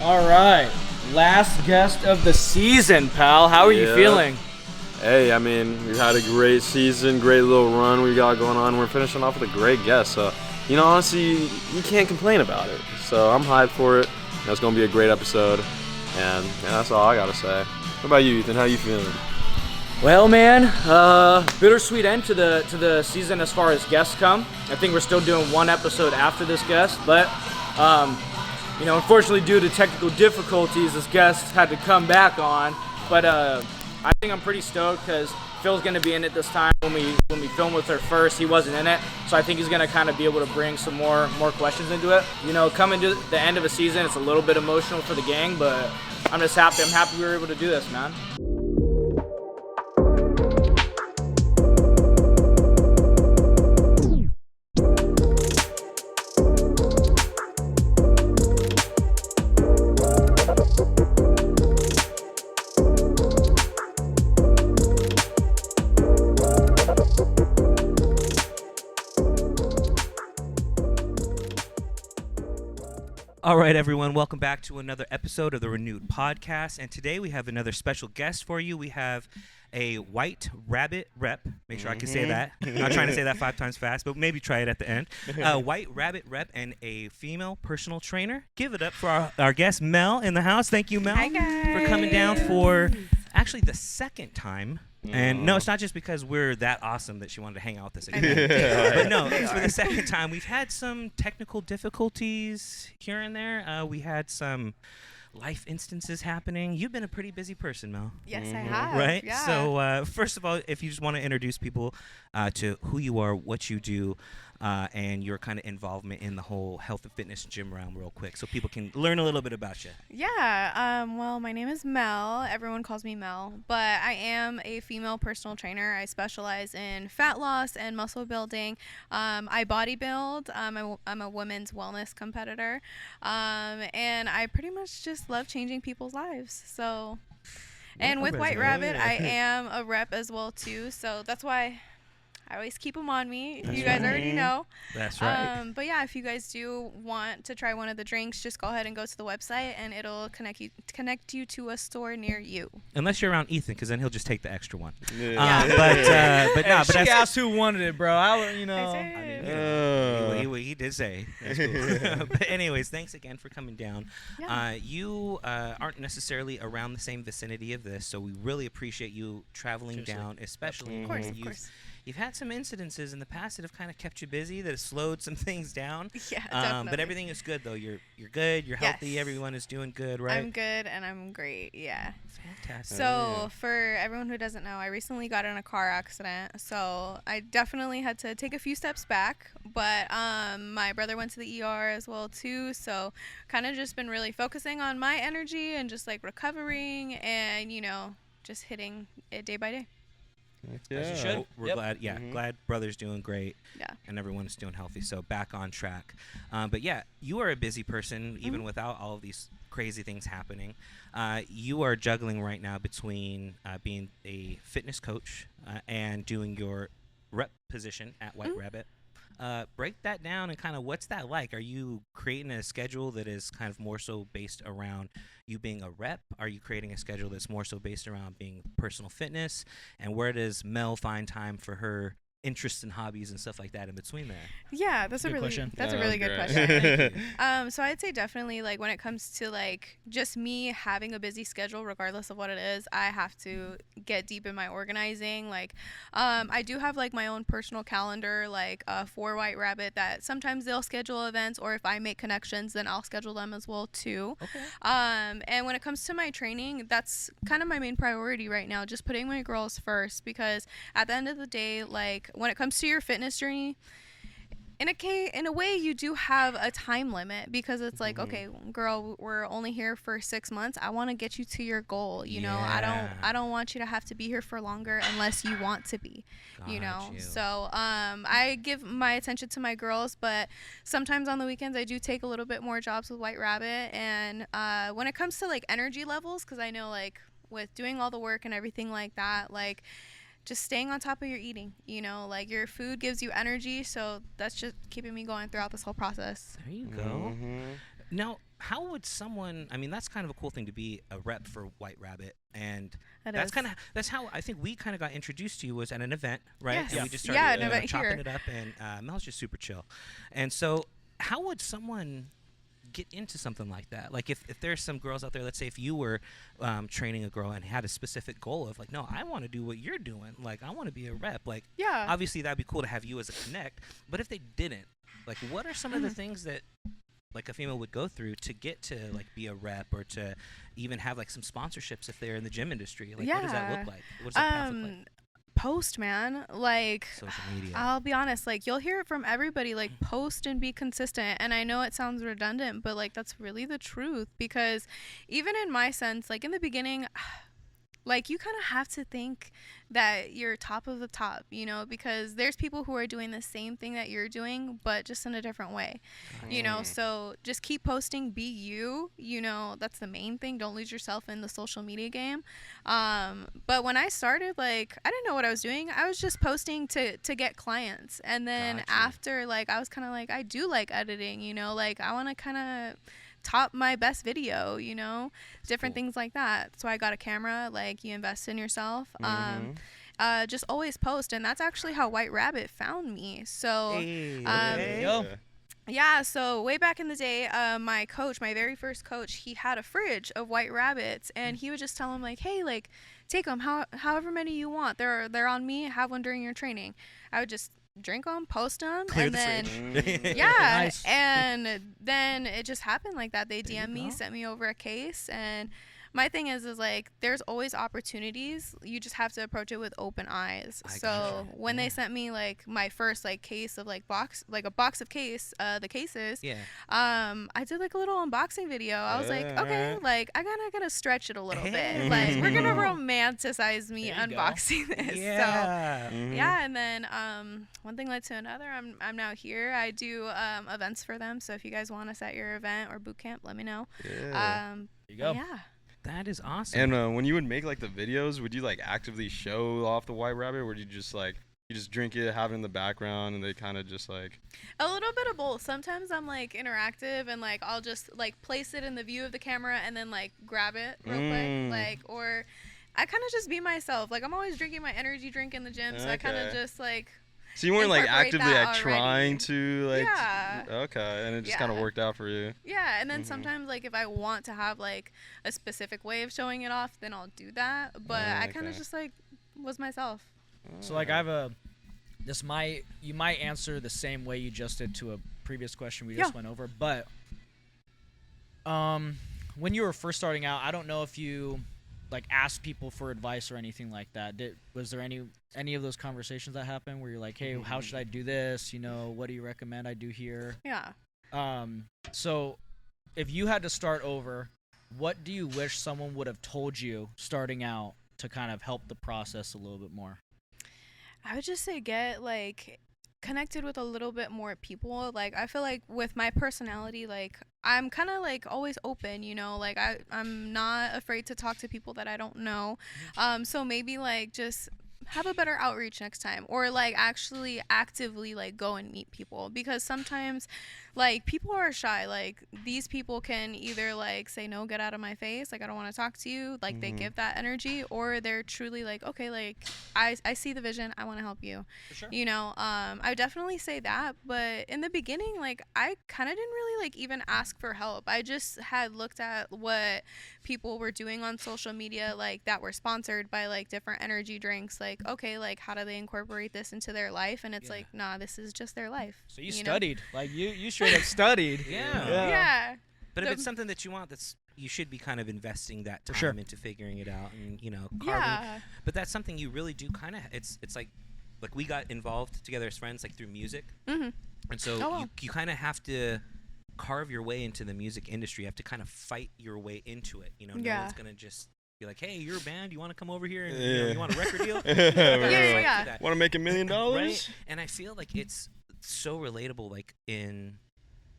All right, last guest of the season, pal. How are you feeling? Hey, I mean, we've had a great season, great little run we got going on. We're finishing off with a great guest, so, honestly, you can't complain about it. So I'm hyped for it. It's going to be a great episode, and that's all I got to say. What about you, Ethan? How you feeling? Well, man, bittersweet end to the season as far as guests come. I think we're still doing one episode after this guest, but unfortunately, due to technical difficulties, this guest had to come back on. But I think I'm pretty stoked because Phil's going to be in it this time. When we filmed with her first, he wasn't in it, so I think he's going to kind of be able to bring some more questions into it. Coming to the end of a season, it's a little bit emotional for the gang, but I'm just happy. I'm happy we were able to do this, man. All right, everyone, welcome back to another episode of the Renewed Podcast. And today we have another special guest for you. We have a white rabbit rep. Make sure I can say that. I'm not trying to say that 5 times fast, but maybe try it at the end. White rabbit rep and a female personal trainer. Give it up for our guest, Mel, in the house. Thank you, Mel, for coming down for actually the second time. And no, it's not just because we're that awesome that she wanted to hang out with us again. But no, it's for the second time. We've had some technical difficulties here and there. We had some life instances happening. You've been a pretty busy person, Mel. Yes, I have. Right? Yeah. So first of all, if you just want to introduce people to who you are, what you do, and your kind of involvement in the whole health and fitness gym realm real quick so people can learn a little bit about you. Yeah. Well, my name is Mel. Everyone calls me Mel, but I am a female personal trainer. I specialize in fat loss and muscle building. I bodybuild. I'm a women's wellness competitor. And I pretty much just love changing people's lives. So, and with White Rabbit, I am a rep as well too. So that's why I always keep them on me. You guys already know. That's right. But yeah, if you guys do want to try one of the drinks, just go ahead and go to the website, and it'll connect you to a store near you. Unless you're around Ethan, because then he'll just take the extra one. Yeah. But she asked who wanted it, bro. He did say. That's cool. But anyways, thanks again for coming down. Yeah. You aren't necessarily around the same vicinity of this, so we really appreciate you traveling down, especially. Of course. You've had some incidences in the past that have kind of kept you busy, that have slowed some things down. Yeah, definitely. But everything is good, though. You're good. You're healthy. Everyone is doing good, right? I'm good, and I'm great. Yeah. Fantastic. So for everyone who doesn't know, I recently got in a car accident. So I definitely had to take a few steps back. But my brother went to the ER as well, too. So kind of just been really focusing on my energy and just, like, recovering and, just hitting it day by day. As you should. We're glad. Yeah, glad brother's doing great. Yeah. And everyone is doing healthy. So back on track. But yeah, you are a busy person, even without all of these crazy things happening. You are juggling right now between being a fitness coach and doing your rep position at White Rabbit. Break that down and kind of what's that like? Are you creating a schedule that is kind of more so based around you being a rep? Are you creating a schedule that's more so based around being personal fitness? And where does Mel find time for her interests and hobbies and stuff like that in between there? Yeah, that's a really good question. So I'd say definitely, like, when it comes to, like, just me having a busy schedule, regardless of what it is, I have to get deep in my organizing. Like, I do have, like, my own personal calendar, like, for White Rabbit, that sometimes they'll schedule events, or if I make connections, then I'll schedule them as well too. Okay. And when it comes to my training, that's kind of my main priority right now, just putting my girls first, because at the end of the day, like, when it comes to your fitness journey, in a way you do have a time limit, because it's like, okay, girl, we're only here for 6 months. I want to get you to your goal. I don't want you to have to be here for longer unless you want to be. So I give my attention to my girls, but sometimes on the weekends I do take a little bit more jobs with White Rabbit. And when it comes to, like, energy levels, because I know, like, with doing all the work and everything like that, like, just staying on top of your eating, like, your food gives you energy, so that's just keeping me going throughout this whole process. There you go. Now, how would someone? I mean, that's kind of a cool thing to be a rep for White Rabbit, and that's how I think we kind of got introduced to you was at an event, right? Yes. And we just Yeah, started an event chopping here. it up, and Mel's just super chill. And so, how would someone get into something like that? Like, if there's some girls out there, let's say if you were training a girl and had a specific goal of like, no, I want to do what you're doing. Like, I want to be a rep. Like, Yeah. obviously that'd be cool to have you as a connect. But if they didn't, like, what are some of the things that like a female would go through to get to like be a rep or to even have like some sponsorships if they're in the gym industry? Like, what does that look like? What does that path look like? Post, man. Like, Social media. I'll be honest, like, you'll hear it from everybody, like, post and be consistent. And I know it sounds redundant, but like, that's really the truth, because even in my sense, like, in the beginning, like, you kind of have to think that you're top of the top, you know, because there's people who are doing the same thing that you're doing, but just in a different way, you know. So just keep posting, be you, you know, that's the main thing. Don't lose yourself in the social media game. But when I started, like, I didn't know what I was doing. I was just posting to get clients. And then after, like, I was kind of like, I do like editing, you know, like, I want to kind of top my best video, you know, different things like that. So I got a camera. Like, you invest in yourself. Just always post, and that's actually how White Rabbit found me. So yeah, so way back in the day, my coach, my very first coach, he had a fridge of White Rabbits, and he would just tell him, like, hey, like, take them however many you want. They're on me. Have one during your training. I would just drink them, post them, and then yeah, nice. And then it just happened like that. They DM me, sent me over a case, and my thing is like, there's always opportunities. You just have to approach it with open eyes. So when they sent me like my first like case of like a box of the cases, I did like a little unboxing video. I was like, okay, like I gotta stretch it a little bit. Like, we're gonna romanticize me unboxing this. So and then one thing led to another. I'm now here. I do events for them. So if you guys want us at your event or boot camp, let me know. There you go. Yeah. That is awesome. And when you would make like the videos, would you like actively show off the White Rabbit, or would you just like drink it, have it in the background, and they kind of just like a little bit of both? Sometimes I'm like interactive and like I'll just like place it in the view of the camera and then like grab it real quick, like, or I kind of just be myself. Like, I'm always drinking my energy drink in the gym, so I kind of just like. So you weren't like actively like already. trying to like. Yeah. Okay, and it just kind of worked out for you. Yeah, and then sometimes like if I want to have like a specific way of showing it off, then I'll do that. But I kind of just like was myself. So like I have you might answer the same way you just did to a previous question we just went over, but when you were first starting out, I don't know if you like asked people for advice or anything like that. Was there any of those conversations that happened where you're like, hey, how should I do this? You know, what do you recommend I do here? Yeah. So if you had to start over, what do you wish someone would have told you starting out to kind of help the process a little bit more? I would just say get like connected with a little bit more people. Like, I feel like with my personality, like I'm kind of like always open, you know, like I'm not afraid to talk to people that I don't know. So maybe like just have a better outreach next time, or like actually actively like go and meet people, because sometimes like people are shy. Like, these people can either like say, no, get out of my face, like I don't want to talk to you, like they give that energy, or they're truly like, okay, like I see the vision, I want to help you. For sure. You know, I would definitely say that. But in the beginning, like I kind of didn't really like even ask for help. I just had looked at what people were doing on social media, like that were sponsored by like different energy drinks. Like, okay, like how do they incorporate this into their life? And it's like, nah, this is just their life. So you studied, know? Like you straight up studied. Yeah. But if it's something that you want, you should be kind of investing that time into figuring it out, and you know, carving. But that's something you really do kind of. It's like we got involved together as friends, like through music, and so you kind of have to carve your way into the music industry. You have to kind of fight your way into it. You know, no one's gonna just be like, hey, you're a band, you want to come over here and you, know, you want a record deal? Want to make $1 million? Right? And I feel like it's so relatable, like in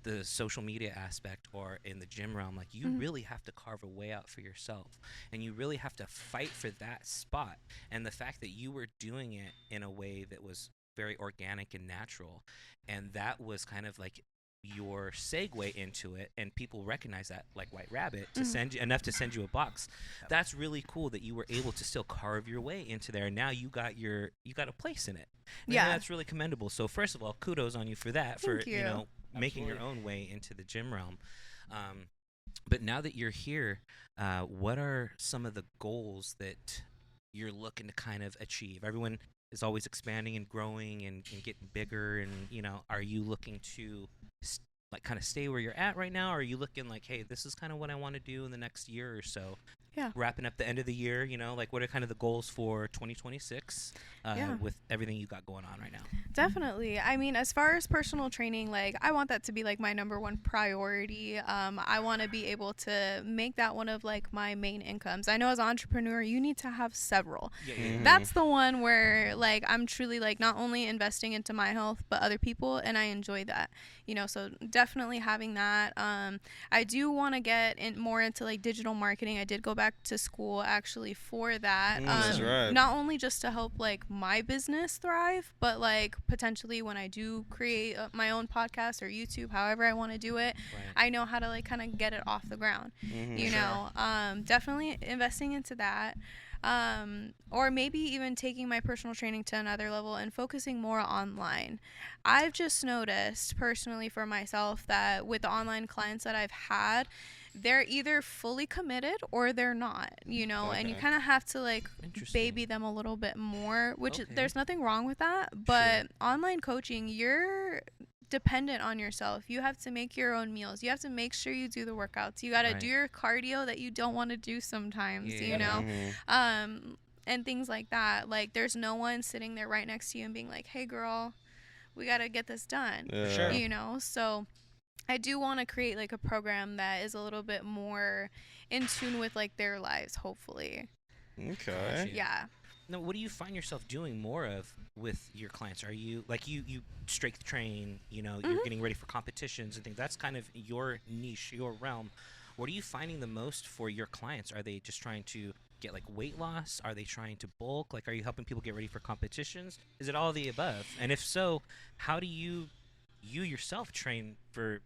the social media aspect or in the gym realm. Like, you really have to carve a way out for yourself, and you really have to fight for that spot. And the fact that you were doing it in a way that was very organic and natural, and that was kind of like your segue into it, and people recognize that, like White Rabbit, to send you enough to send you a box. That's really cool that you were able to still carve your way into there. And now you got a place in it. And that's really commendable. So first of all, kudos on you for that. Thank you. You know, making your own way into the gym realm. But now that you're here, what are some of the goals that you're looking to kind of achieve? Everyone is always expanding and growing and getting bigger, and you know, are you looking to like kind of stay where you're at right now, or are you looking like, hey, this is kind of what I want to do in the next year or so? Yeah. Wrapping up the end of the year, you know, like what are kind of the goals for 2026 with everything you got going on right now? Definitely. I mean, as far as personal training, like I want that to be like my number one priority. I want to be able to make that one of like my main incomes. I know as an entrepreneur, you need to have several. That's the one where like I'm truly like not only investing into my health, but other people, and I enjoy that, you know, so definitely having that. I do want to get more into like digital marketing. I did go back to school actually for that. That's right. Not only just to help like my business thrive, but like potentially when I do create my own podcast or YouTube, however I want to do it, I know how to like kind of get it off the ground. You know, definitely investing into that. Or maybe even taking my personal training to another level and focusing more online. I've just noticed personally for myself that with the online clients that I've had, they're either fully committed or they're not, you know, and you kind of have to like baby them a little bit more, which there's nothing wrong with that. But online coaching, you're dependent on yourself. You have to make your own meals. You have to make sure you do the workouts. You got to do your cardio that you don't want to do sometimes, you know, and things like that. Like there's no one sitting there right next to you and being like, hey girl, we got to get this done, you know? So I do want to create like a program that is a little bit more in tune with like their lives, hopefully. Okay. Yeah. Now, what do you find yourself doing more of with your clients? Are you like you strength train, you know, you're getting ready for competitions and things. That's kind of your niche, your realm. What are you finding the most for your clients? Are they just trying to get like weight loss? Are they trying to bulk? Like, are you helping people get ready for competitions? Is it all of the above? And if so, how do you yourself train for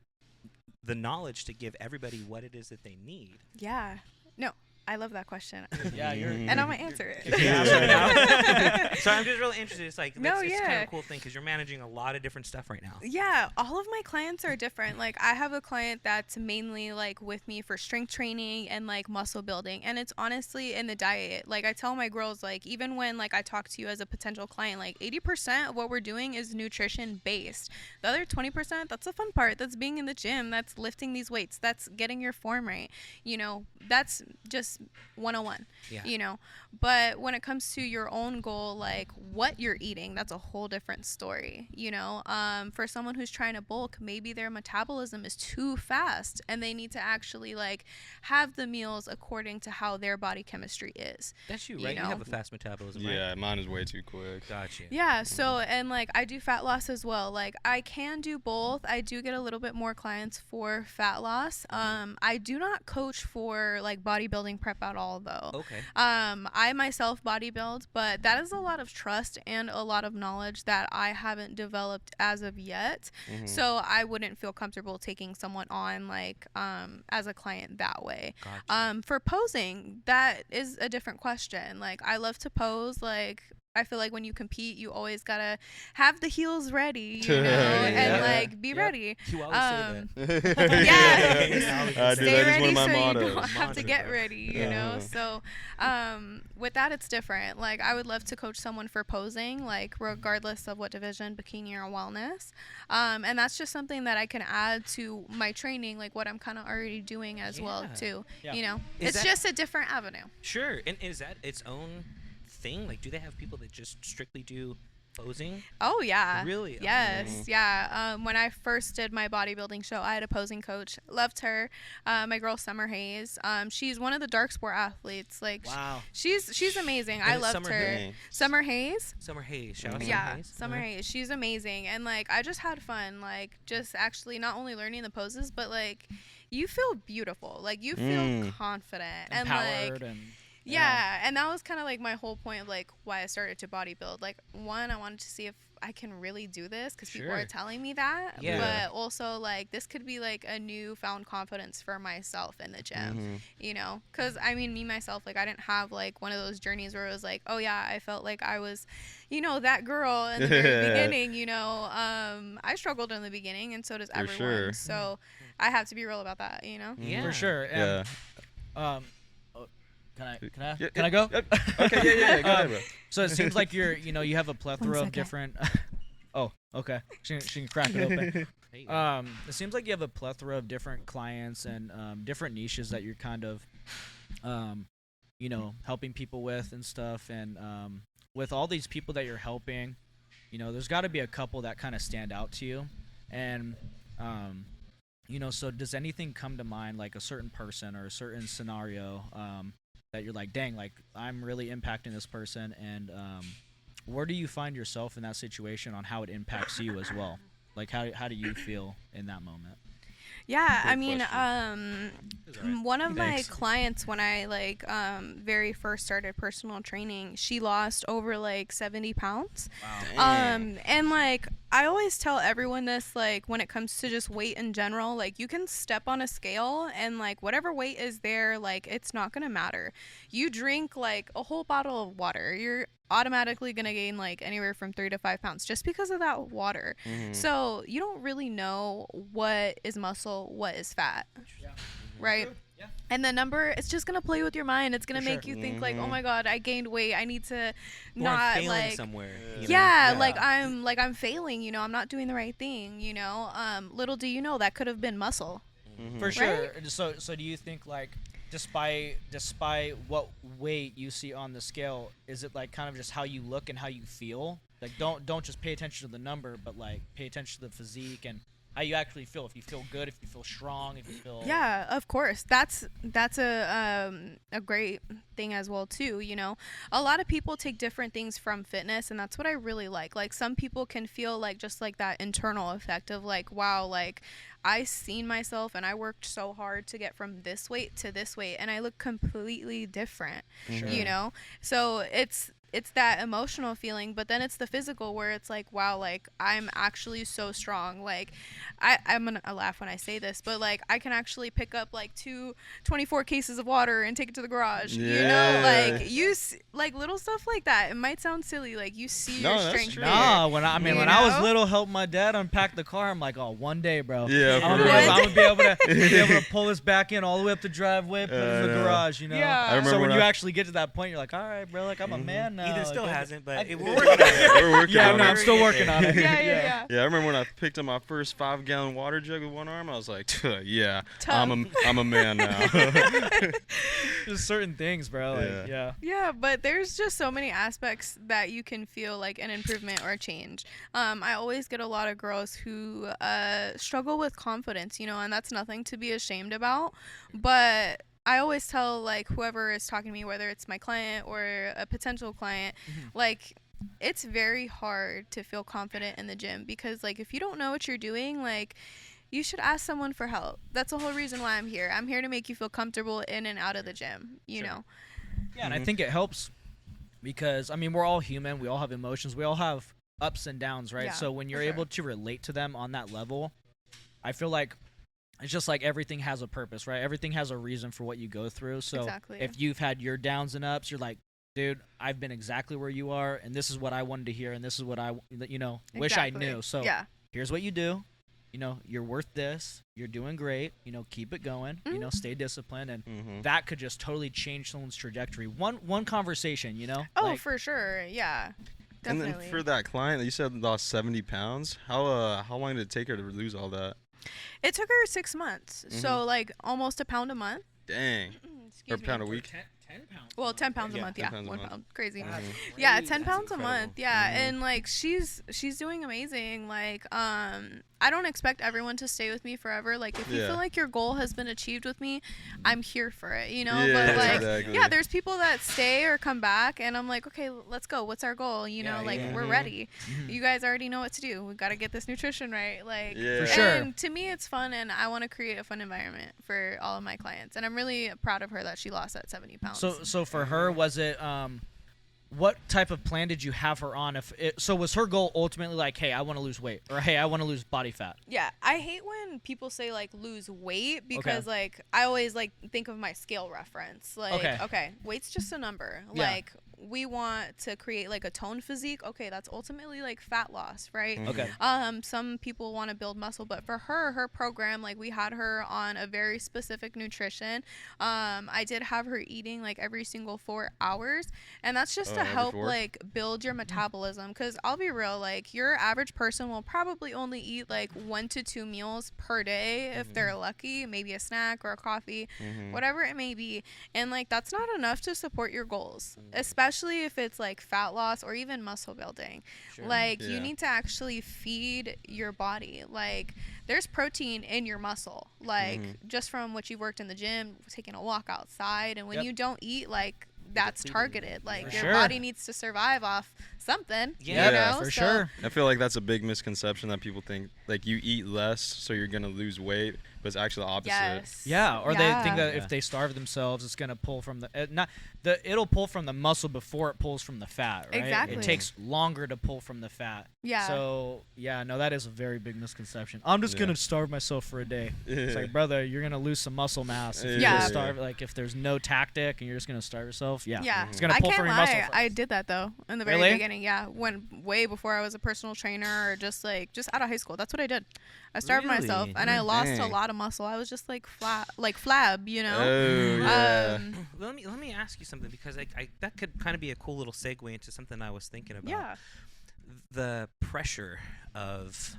the knowledge to give everybody what it is that they need? Yeah. No, I love that question. Yeah, and I'm gonna answer it. So I'm just really interested. It's like it's kind of a cool thing because you're managing a lot of different stuff right now. Yeah, all of my clients are different. Like I have a client that's mainly like with me for strength training and like muscle building, and it's honestly in the diet. Like I tell my girls, like even when like I talk to you as a potential client, like 80% of what we're doing is nutrition based. The other 20%, that's the fun part. That's being in the gym. That's lifting these weights. That's getting your form right. You know, that's just 101. You know, but when it comes to your own goal, like what you're eating, that's a whole different story. You know, for someone who's trying to bulk, maybe their metabolism is too fast and they need to actually like have the meals according to how their body chemistry is. That's you, right? You have a fast metabolism, right? Yeah, mine is way too quick. Gotcha. Yeah, so and like I do fat loss as well. Like I can do both. I do get a little bit more clients for fat loss. I do not coach for like bodybuilding prep at all though. Okay. I myself bodybuild, but that is a lot of trust and a lot of knowledge that I haven't developed as of yet. So I wouldn't feel comfortable taking someone on like as a client that way. Gotcha. For posing, that is a different question. Like I love to pose. Like I feel like when you compete, you always gotta have the heels ready, you know, and like be ready. You always say Yeah. Stay ready so you mottos. don't have to get ready, you know. So with that, it's different. Like I would love to coach someone for posing, like regardless of what division, bikini or wellness. And that's just something that I can add to my training, like what I'm kind of already doing as well too. You know, it's just a different avenue. Sure. And is that its own thing? Like, do they have people that just strictly do posing? Oh yeah. Really? Yes. Yeah. When I first did my bodybuilding show, I had a posing coach. Loved her. My girl Summer Hayes. She's one of the dark sport athletes. Like she's amazing. I loved her. Summer Hayes. Summer Hayes. Shout out to Yeah, Summer Hayes. Summer Hayes. She's amazing. And like I just had fun. Like just actually not only learning the poses, but like you feel beautiful. Like you feel confident empowered and like Yeah, and that was kind of like my whole point of like why I started to bodybuild. Like, one, I wanted to see if I can really do this because people are telling me that. Yeah. But also, like, this could be like a newfound confidence for myself in the gym, you know? Because I mean, me myself, like, I didn't have like one of those journeys where it was like, oh yeah, I felt like I was, you know, that girl in the very beginning. You know, I struggled in the beginning, and so does everyone. Sure. So I have to be real about that, you know? Yeah. For sure. Yeah. And, Can I go? Okay, yeah, go ahead, bro. So it seems like you have a plethora of second. different. Oh, okay. She can crack it open. It seems like you have a plethora of different clients and different niches that you're kind of, helping people with and stuff. And with all these people that you're helping, there's got to be a couple that kind of stand out to you. And so does anything come to mind, like a certain person or a certain scenario that you're like, dang, like I'm really impacting this person, and where do you find yourself in that situation on how it impacts you as well? Like how do you feel in that moment? Yeah, Great I mean, question. one of my Thanks. clients, when I very first started personal training, she lost over like 70 pounds. Wow. And like I always tell everyone this, like when it comes to just weight in general, like you can step on a scale and like whatever weight is there, like it's not gonna matter. You drink like a whole bottle of water, you're automatically gonna gain like anywhere from 3 to 5 pounds just because of that water. So you don't really know what is muscle, what is fat, right? Yeah. And the number, it's just gonna play with your mind. It's gonna For make sure. you think like, oh my god, I gained weight, I need to Or I'm not failing like somewhere. yeah, like I'm failing, I'm not doing the right thing, little do you know that could have been muscle. For sure. Right? So do you think like despite what weight you see on the scale, is it like kind of just how you look and how you feel? Like don't just pay attention to the number, but like pay attention to the physique and how you actually feel. If you feel good, if you feel strong, if you feel Yeah, of course. That's a great thing as well too, A lot of people take different things from fitness, and that's what I really like. Like some people can feel like just like that internal effect of like, wow, like I seen myself and I worked so hard to get from this weight to this weight and I look completely different, Sure. So it's that emotional feeling, but then it's the physical where it's like, wow, like I'm actually so strong. Like I'm gonna laugh when I say this, but like I can actually pick up like 24 cases of water and take it to the garage. Yeah. Like like little stuff like that. It might sound silly, like you see No, your that's strength true. there. Nah, when I was know? little, helping my dad unpack the car, I'm like, oh, one day, bro. Yeah, I'm for gonna real. be able to pull this back in all the way up the driveway, put it in the Yeah. garage, Yeah. I remember So when when you I- actually get to that point, you're like, all right, bro, like I'm a man now. Ethan still Like, hasn't, but it will We're work. We're working Yeah, on no, it. I'm still working on it. Yeah. Yeah, I remember when I picked up my first 5-gallon water jug with one arm. I was like, yeah, Tough. I'm a man now. Just certain things, bro. Like, yeah. Yeah, but there's just so many aspects that you can feel like an improvement or a change. I always get a lot of girls who struggle with confidence, and that's nothing to be ashamed about. But I always tell like whoever is talking to me, whether it's my client or a potential client, like it's very hard to feel confident in the gym because like if you don't know what you're doing, like you should ask someone for help. That's the whole reason why I'm here. I'm here to make you feel comfortable in and out of the gym, you know. Yeah, and I think it helps because, I mean, we're all human. We all have emotions. We all have ups and downs, right? Yeah, So when you're for sure. able to relate to them on that level, I feel like it's just like everything has a purpose, right? Everything has a reason for what you go through. So Exactly. if you've had your downs and ups, you're like, dude, I've been exactly where you are, and this is what I wanted to hear, and this is what I, wish I Exactly. knew. So yeah. here's what you do. You're worth this. You're doing great. Keep it going. Stay disciplined, and that could just totally change someone's trajectory. One conversation, Oh, Like, for sure. Yeah. And Definitely. then for that client that you said lost 70 pounds, how long did it take her to lose all that? It took her 6 months. So like almost a pound a month. Dang. Or Excuse a pound a me. week? 10 pounds. Well, 10 pounds a Yeah, month, 10 yeah. pounds a 1 month. pound. Crazy. That's Yeah, crazy. 10 pounds a incredible. month. Yeah, and like she's doing amazing. Like I don't expect everyone to stay with me forever. Like if you Yeah. feel like your goal has been achieved with me, I'm here for it, Yeah, but like exactly. yeah, there's people that stay or come back and I'm like, "Okay, let's go. What's our goal?" Yeah, like yeah. we're ready. You guys already know what to do. We got to get this nutrition right. Like Yeah. For sure. And to me it's fun and I want to create a fun environment for all of my clients. And I'm really proud of her that she lost that 70 pounds. So for her, was it what type of plan did you have her on? So was her goal ultimately like, hey, I want to lose weight, or hey, I want to lose body fat? Yeah, I hate when people say like lose weight because like I always like think of my scale reference. Like, okay, weight's just a number. Yeah. Like we want to create like a toned physique. Okay, that's ultimately like fat loss, right? Okay. Some people want to build muscle, but for her program, like we had her on a very specific nutrition. I did have her eating like every single 4 hours, and that's just to help like build your metabolism. Because I'll be real, like your average person will probably only eat like 1 to 2 meals per day if they're lucky, maybe a snack or a coffee, whatever it may be, and like that's not enough to support your goals, especially if it's like fat loss or even muscle building. Like you need to actually feed your body. Like there's protein in your muscle, like just from what you've worked in the gym, taking a walk outside, and when you don't eat, like that's targeted. Like your body needs to survive off something. Yeah, you know? for sure. I feel like that's a big misconception that people think like you eat less so you're gonna lose weight, but it's actually the opposite. Yes. Yeah, or they think that if they starve themselves, it's gonna pull from it'll pull from the muscle before it pulls from the fat, right? Exactly. It takes longer to pull from the fat. Yeah. So no, that is a very big misconception. I'm just gonna starve myself for a day. It's like, brother, you're gonna lose some muscle mass if you just starve. Like if there's no tactic and you're just gonna starve yourself. Yeah. It's gonna pull from your muscle. I did that though in the very beginning. Yeah, when way before I was a personal trainer or just out of high school. That's what I did. I starved myself and I lost a lot of muscle. I was just like flat, like flab, you know. Oh, yeah. Let me ask you something, because that could kind of be a cool little segue into something I was thinking about. Yeah. The pressure of,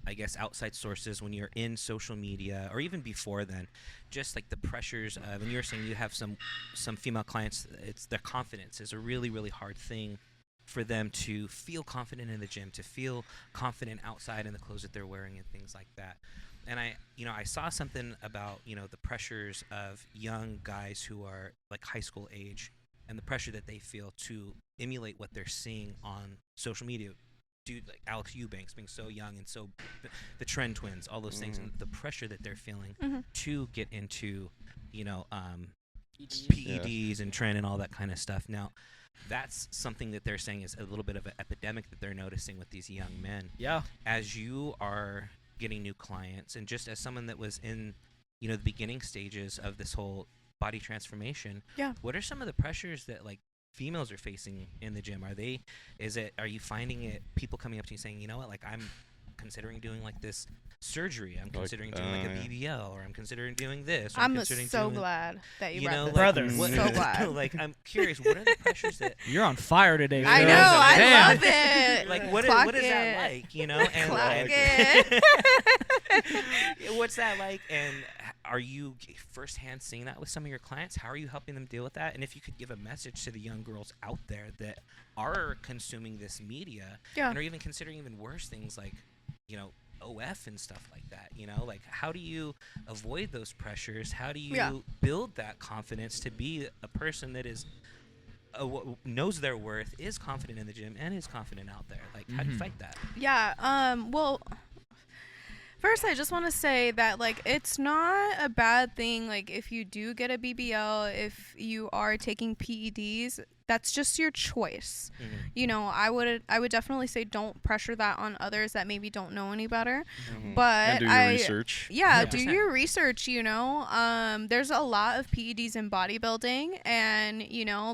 I guess, outside sources when you're in social media, or even before then, just like the pressures of, and you were saying you have some female clients, it's their confidence is a really, really hard thing for them to feel confident in the gym, to feel confident outside in the clothes that they're wearing and things like that. And I saw something about, the pressures of young guys who are like high school age, and the pressure that they feel to emulate what they're seeing on social media. Dude like Alex Eubanks being so young, and so the Trend Twins, all those things, and the pressure that they're feeling to get into, PEDs and trend and all that kind of stuff. Now, that's something that they're saying is a little bit of an epidemic that they're noticing with these young men. Yeah. As you are getting new clients, and just as someone that was in, the beginning stages of this whole body transformation, what are some of the pressures that like females are facing in the gym? Are you finding it people coming up to you saying, you know what, like I'm considering doing like this surgery, I'm considering doing like a BBL, or I'm considering doing this, or I'm so glad that you brought this brother. up. So glad. Like I'm curious, what are the pressures that You're on fire today. I know, I love it. like what is that like, and Clock like, what's that like, and are you firsthand seeing that with some of your clients? How are you helping them deal with that? And if you could give a message to the young girls out there that are consuming this media and are even considering even worse things like, OF and stuff like that, like how do you avoid those pressures? How do you build that confidence to be a person that is knows their worth, is confident in the gym, and is confident out there? Like how do you fight that? Well, first, I just want to say that, like, it's not a bad thing, like, if you do get a BBL, if you are taking PEDs, that's just your choice. I would definitely say don't pressure that on others that maybe don't know any better. But and do your research. Yeah, do your research, There's a lot of PEDs in bodybuilding, and,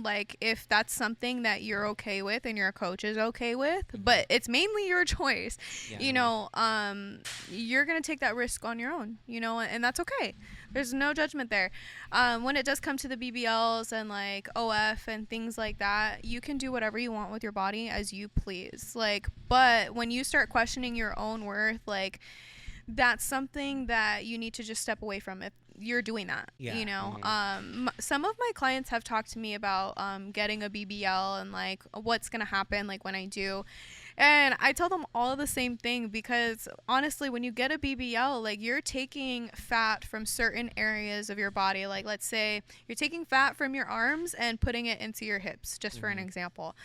like, if that's something that you're okay with and your coach is okay with, but it's mainly your choice, you're going to take that risk on your own, and that's okay. There's no judgment there. When it does come to the BBLs and like OF and things like that, you can do whatever you want with your body as you please. Like, but when you start questioning your own worth, like that's something that you need to just step away from if you're doing that. Some of my clients have talked to me about getting a BBL and like what's gonna happen like when I do. And I tell them all the same thing, because honestly, when you get a BBL, like you're taking fat from certain areas of your body. Like let's say you're taking fat from your arms and putting it into your hips, just for an example.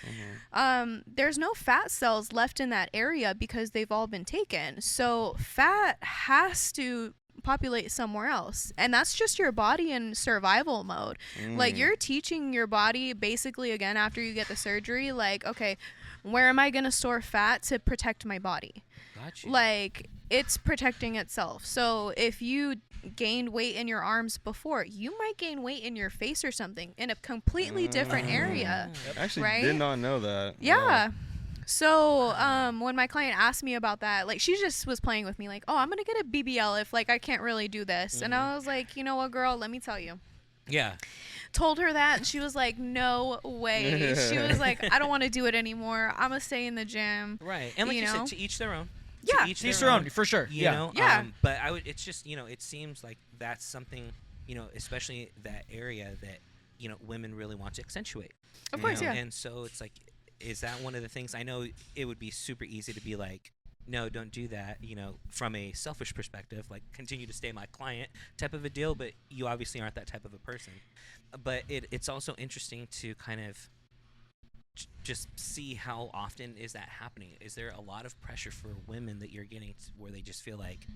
There's no fat cells left in that area because they've all been taken. So fat has to repopulate somewhere else. And that's just your body in survival mode. Like, you're teaching your body basically, again, after you get the surgery, like, okay, where am I going to store fat to protect my body? Gotcha. Like, it's protecting itself. So if you gained weight in your arms before, you might gain weight in your face or something in a completely different area. I actually right? did not know that. Yeah. So when my client asked me about that, like, she just was playing with me like, oh, I'm gonna get a BBL if like I can't really do this. And I was like, you know what, girl, let me tell you. Yeah. Told her that, and she was like, no way. She was like, I don't want to do it anymore. I'm gonna stay in the gym. Right. And like you said, to each their own. Yeah. To each their own, for sure. You know? Yeah. But it's just, it seems like that's something, especially that area that, women really want to accentuate. Of course, yeah. And so it's like, is that one of the things? I know it would be super easy to be like, no, don't do that, from a selfish perspective, like continue to stay my client type of a deal, but you obviously aren't that type of a person. But it's also interesting to kind of just see how often is that happening. Is there a lot of pressure for women that you're getting where they just feel like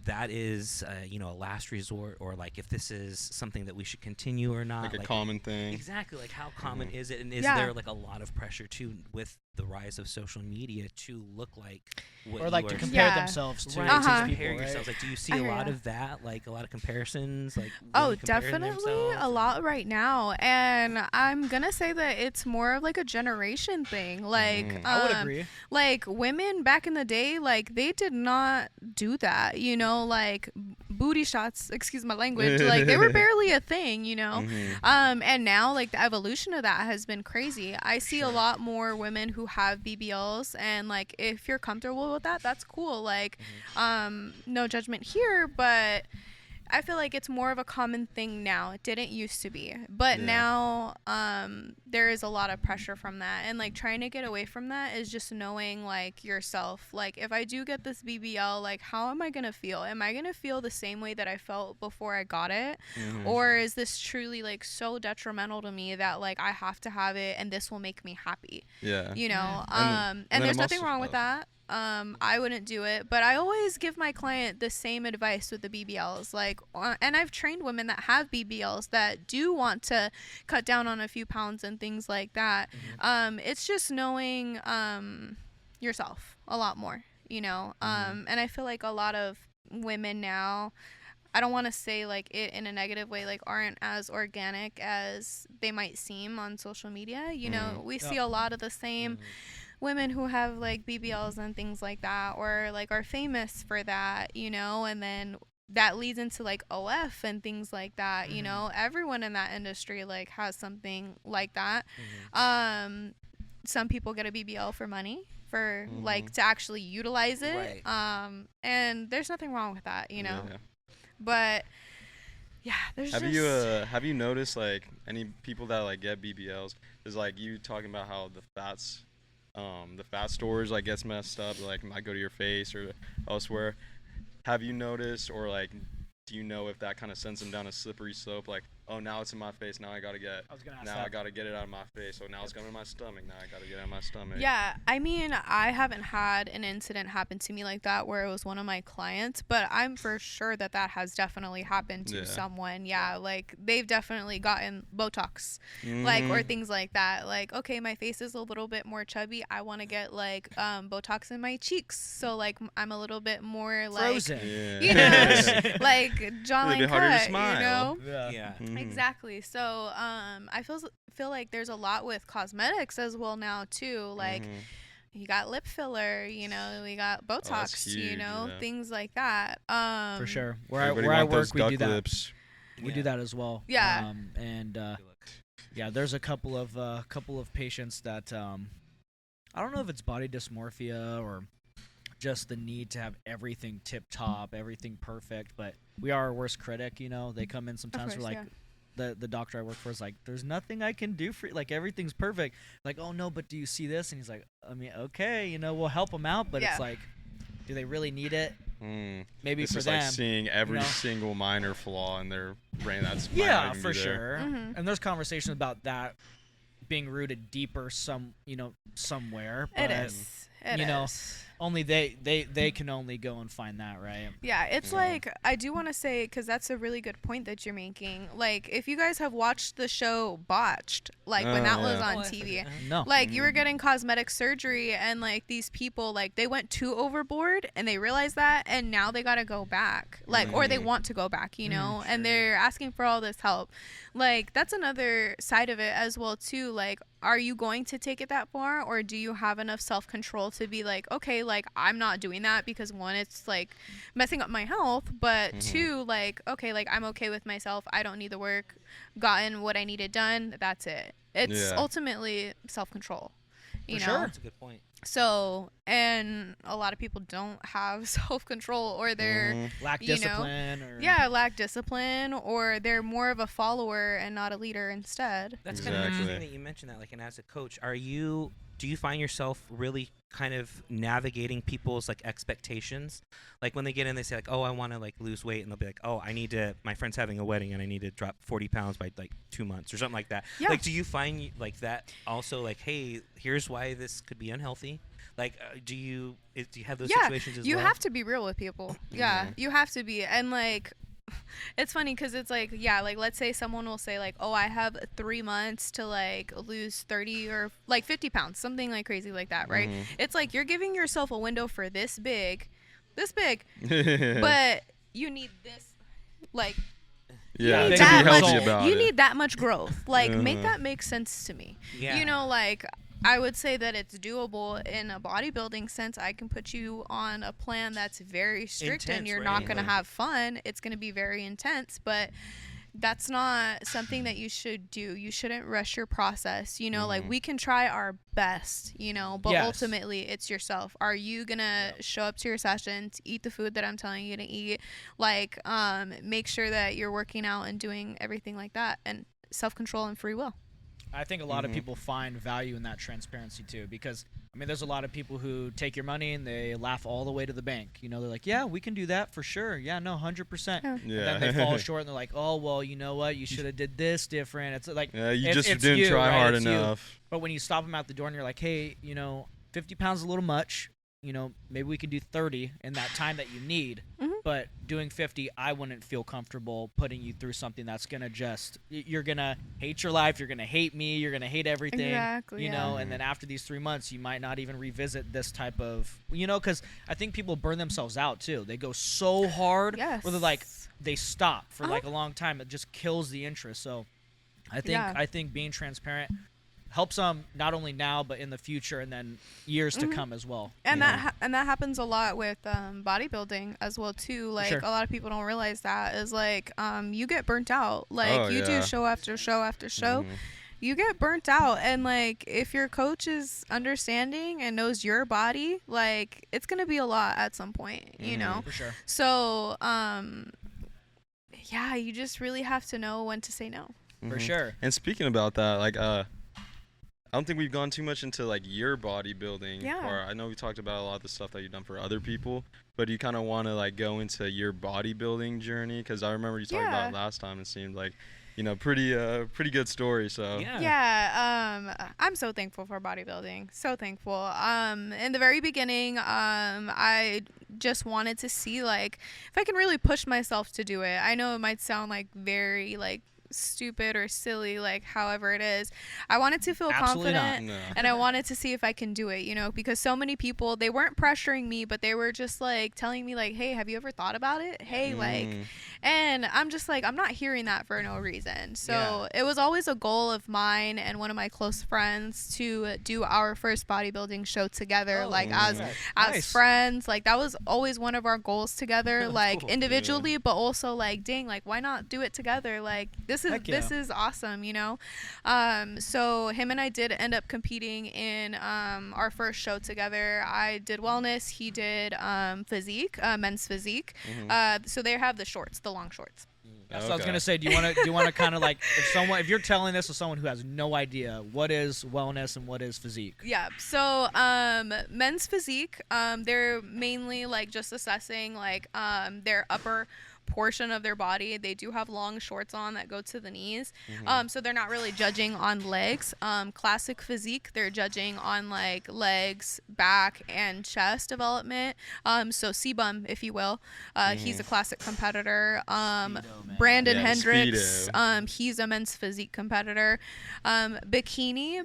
that is, a last resort, or like if this is something that we should continue or not? Like a common thing. Exactly. Like how common is it? And is there like a lot of pressure too with the rise of social media to look like what or like you to are compare Yeah. themselves to right, these to people, compare right? yourselves. Like, do you see I a hear lot ya. of that? Like a lot of comparisons? Like Oh, women comparing definitely themselves? a lot right now. And I'm gonna say that it's more of like a generation thing. Like, I would agree. like women back in the day, like they did not do that, like booty shots, excuse my language, like they were barely a thing, and now like the evolution of that has been crazy. I see a lot more women who have BBLs, and like if you're comfortable with that, that's cool. Like, no judgment here, but I feel like it's more of a common thing now. It didn't used to be, but now there is a lot of pressure from that, and like trying to get away from that is just knowing like yourself. Like, if I do get this BBL, like how am I gonna feel? Am I gonna feel the same way that I felt before I got it, or is this truly like so detrimental to me that like I have to have it and this will make me happy? Yeah. And then there's I'm nothing also- wrong with that. I wouldn't do it, but I always give my client the same advice with the BBLs. Like, and I've trained women that have BBLs that do want to cut down on a few pounds and things like that. It's just knowing yourself a lot more, and I feel like a lot of women now, I don't want to say like it in a negative way, like aren't as organic as they might seem on social media. We see a lot of the same women who have like BBLs and things like that, or like are famous for that, and then that leads into like OF and things like that. Everyone in that industry like has something like that. Some people get a BBL for money, for like to actually utilize it. Right. And there's nothing wrong with that, Yeah. but yeah, there's Have you noticed like any people that like get BBLs? Is like you talking about how the fat storage like gets messed up, like might go to your face or elsewhere. Have you noticed, or like do you know if that kind of sends them down a slippery slope? Like, oh, now it's in my face. Now I gotta get. I gotta get it out of my face. So now it's going to my stomach. Now I gotta get it out of my stomach. Yeah, I mean, I haven't had an incident happen to me like that where it was one of my clients, but I'm for sure that has definitely happened to someone. Yeah, like they've definitely gotten Botox, like, or things like that. Like, okay, my face is a little bit more chubby. I want to get like Botox in my cheeks, so like I'm a little bit more like Frozen. like jawline bit harder to cut, smile. Yeah. Exactly. So I feel like there's a lot with cosmetics as well now too. Like you got lip filler, we got Botox, huge, things like that. For sure. Everybody Where I want those work, we do duck that. lips. We do that as well. Yeah. Yeah, there's a couple of patients that I don't know if it's body dysmorphia or just the need to have everything tip top, everything perfect, but we are our worst critic, They come in sometimes course, we're like the doctor I work for is like, there's nothing I can do for you. Like, everything's perfect. Like, oh no, but do you see this? And he's like, I mean, okay, we'll help them out, but it's like, do they really need it? Maybe It's for just them. like seeing every single minor flaw in their brain that's Yeah, for sure. And there's conversations about that being rooted deeper somewhere. But, It is. It is. only they can only go and find that, right? Yeah, it's like, I do want to say, because that's a really good point that you're making. Like, if you guys have watched the show Botched, like when that was on TV, No. like you were getting cosmetic surgery, and like these people, like they went too overboard and they realized that, and now they got to go back, like, or they want to go back, you know, and they're asking for all this help. Like, that's another side of it as well too. Like, are you going to take it that far, or do you have enough self-control to be like, okay, like I'm not doing that, because one, it's like messing up my health, but two, like, okay, like I'm okay with myself, I don't need the work, gotten what I needed done, that's it. It's ultimately self-control, you know. sure. That's a good point. So, and a lot of people don't have self-control, or they're Lack you know, discipline, or lack discipline, or they're more of a follower and not a leader instead. That's kind of interesting that you mentioned that. Like, and as a coach, do you find yourself really kind of navigating people's like expectations? Like when they get in, they say like, oh, I want to like lose weight, and they'll be like, oh, my friend's having a wedding and I need to drop 40 pounds by like 2 months or something like that. Yeah. Like, do you find like that also, like, hey, here's why this could be unhealthy? Like, do you have those situations as well? You have to be real with people. Yeah, you have to be. And like, it's funny because it's like, like let's say someone will say like, oh, I have 3 months to like lose 30 or like 50 pounds, something like crazy like that, right? It's like you're giving yourself a window for this big, but you need this, like, Yeah, need to that be healthy much- about you it. need that much growth. Like, make that make sense to me. Yeah. You know, like, I would say that it's doable in a bodybuilding sense. I can put you on a plan that's very strict, and Intense, you're right? not going to have fun. It's going to be very intense, but that's not something that you should do. You shouldn't rush your process. You know, like, we can try our best, you know, but Yes. ultimately it's yourself. Are you going to show up to your sessions, eat the food that I'm telling you to eat? Like, make sure that you're working out and doing everything like that, and self-control and free will. I think a lot of people find value in that transparency too, because I mean, there's a lot of people who take your money and they laugh all the way to the bank. You know, they're like, yeah, we can do that for sure. Yeah, no, 100%. Yeah. And then they fall short and they're like, oh, well, you know what? You should have did this different. It's like, Yeah, you it's just didn't try right? hard It's you. enough. But when you stop them at the door and you're like, hey, you know, 50 pounds is a little much. You know, maybe we can do 30 in that time that you need. But doing 50, I wouldn't feel comfortable putting you through something that's going to just, you're going to hate your life. You're going to hate me. You're going to hate everything. Exactly, You know, and then after these 3 months, you might not even revisit this type of, you know, because I think people burn themselves out too. They go so hard where they're like, they stop for like a long time. It just kills the interest. So I think being transparent helps them not only now but in the future, and then years to come as well. And that happens a lot with bodybuilding as well too. Like, Sure. a lot of people don't realize that is like, you get burnt out. Like, you do show after show after show. You get burnt out, and like, if your coach is understanding and knows your body, like, it's gonna be a lot at some point, you know. For sure. So you just really have to know when to say no. For sure. And speaking about that, like, I don't think we've gone too much into like your bodybuilding part. I know we talked about a lot of the stuff that you've done for other people, but you kind of want to like go into your bodybuilding journey, because I remember you talking about it last time. It seemed like, you know, pretty good story. So I'm so thankful for bodybuilding. So thankful. In the very beginning, I just wanted to see like if I can really push myself to do it. I know it might sound like very like stupid or silly, like however it is. I wanted to feel Absolutely confident, not. No. and I wanted to see if I can do it, you know, because so many people, they weren't pressuring me, but they were just like telling me like, hey, have you ever thought about it? Hey, like, and I'm just like, I'm not hearing that for no reason. So it was always a goal of mine and one of my close friends to do our first bodybuilding show together, like as friends. Like, that was always one of our goals together, like individually, but also like, dang, like, why not do it together? Like, this is awesome, you know. So him and I did end up competing in our first show together. I did wellness, he did physique, men's physique. So they have the shorts, the long shorts. That's what I was gonna say. Do you want to kind of like, if you're telling this to someone who has no idea what is wellness and what is physique? Yeah. So men's physique, they're mainly like just assessing like their upper portion of their body. They do have long shorts on that go to the knees. So they're not really judging on legs. Classic physique, they're judging on like legs, back, and chest development. So C-Bum, if you will, he's a classic competitor. Brandon Hendricks, he's a men's physique competitor. Bikini,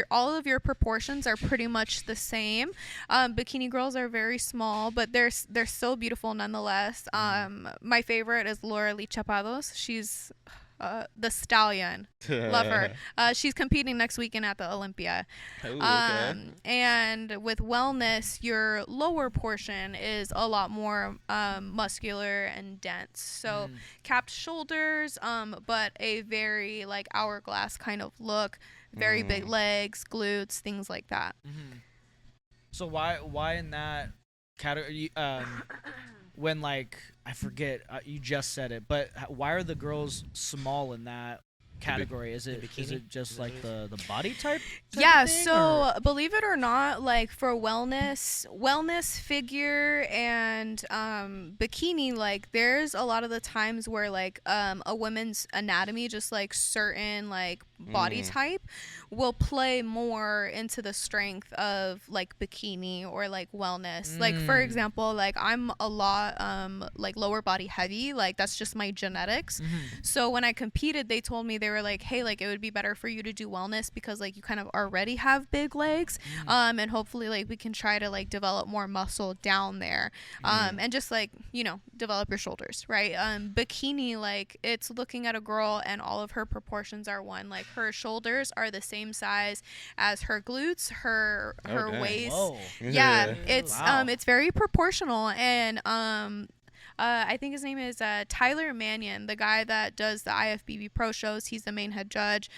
all of your proportions are pretty much the same. Bikini girls are very small, but they're so beautiful nonetheless. My favorite is Lovely Chapados. She's the stallion. Love her. She's competing next weekend at the Olympia. Ooh, okay. And with wellness, your lower portion is a lot more muscular and dense. So capped shoulders, but a very like hourglass kind of look. Very big legs, glutes, things like that. So why in that category? When like I forget, you just said it, but why are the girls small in that category? Is it just like the body type Yeah, thing, so believe it or not, like for wellness figure and bikini, like there's a lot of the times where like a woman's anatomy, just like certain like body type will play more into the strength of like bikini or like wellness. Like for example, like I'm a lot like lower body heavy, like that's just my genetics. So when I competed, they told me, they were like, hey, like it would be better for you to do wellness because like you kind of already have big legs, and hopefully like we can try to like develop more muscle down there, and just like, you know, develop your shoulders, right? Bikini, like it's looking at a girl and all of her proportions are one. Like her shoulders are the same size as her glutes, her waist. Whoa. Yeah, it's very proportional. And I think his name is Tyler Mannion, the guy that does the IFBB Pro shows. He's the main head judge.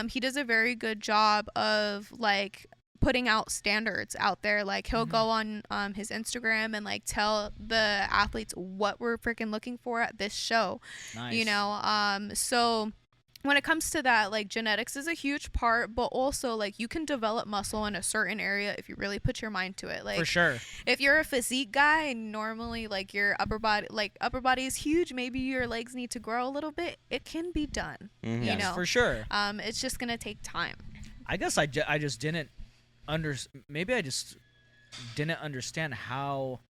He does a very good job of like putting out standards out there. Like he'll go on his Instagram and like tell the athletes what we're freaking looking for at this show. Nice. You know, so when it comes to that, like genetics is a huge part, but also like you can develop muscle in a certain area if you really put your mind to it. Like For sure. if you're a physique guy, normally like your upper body is huge, maybe your legs need to grow a little bit, it can be done. You Yes, know, for sure. it's just gonna take time. I guess I just didn't maybe I just didn't understand how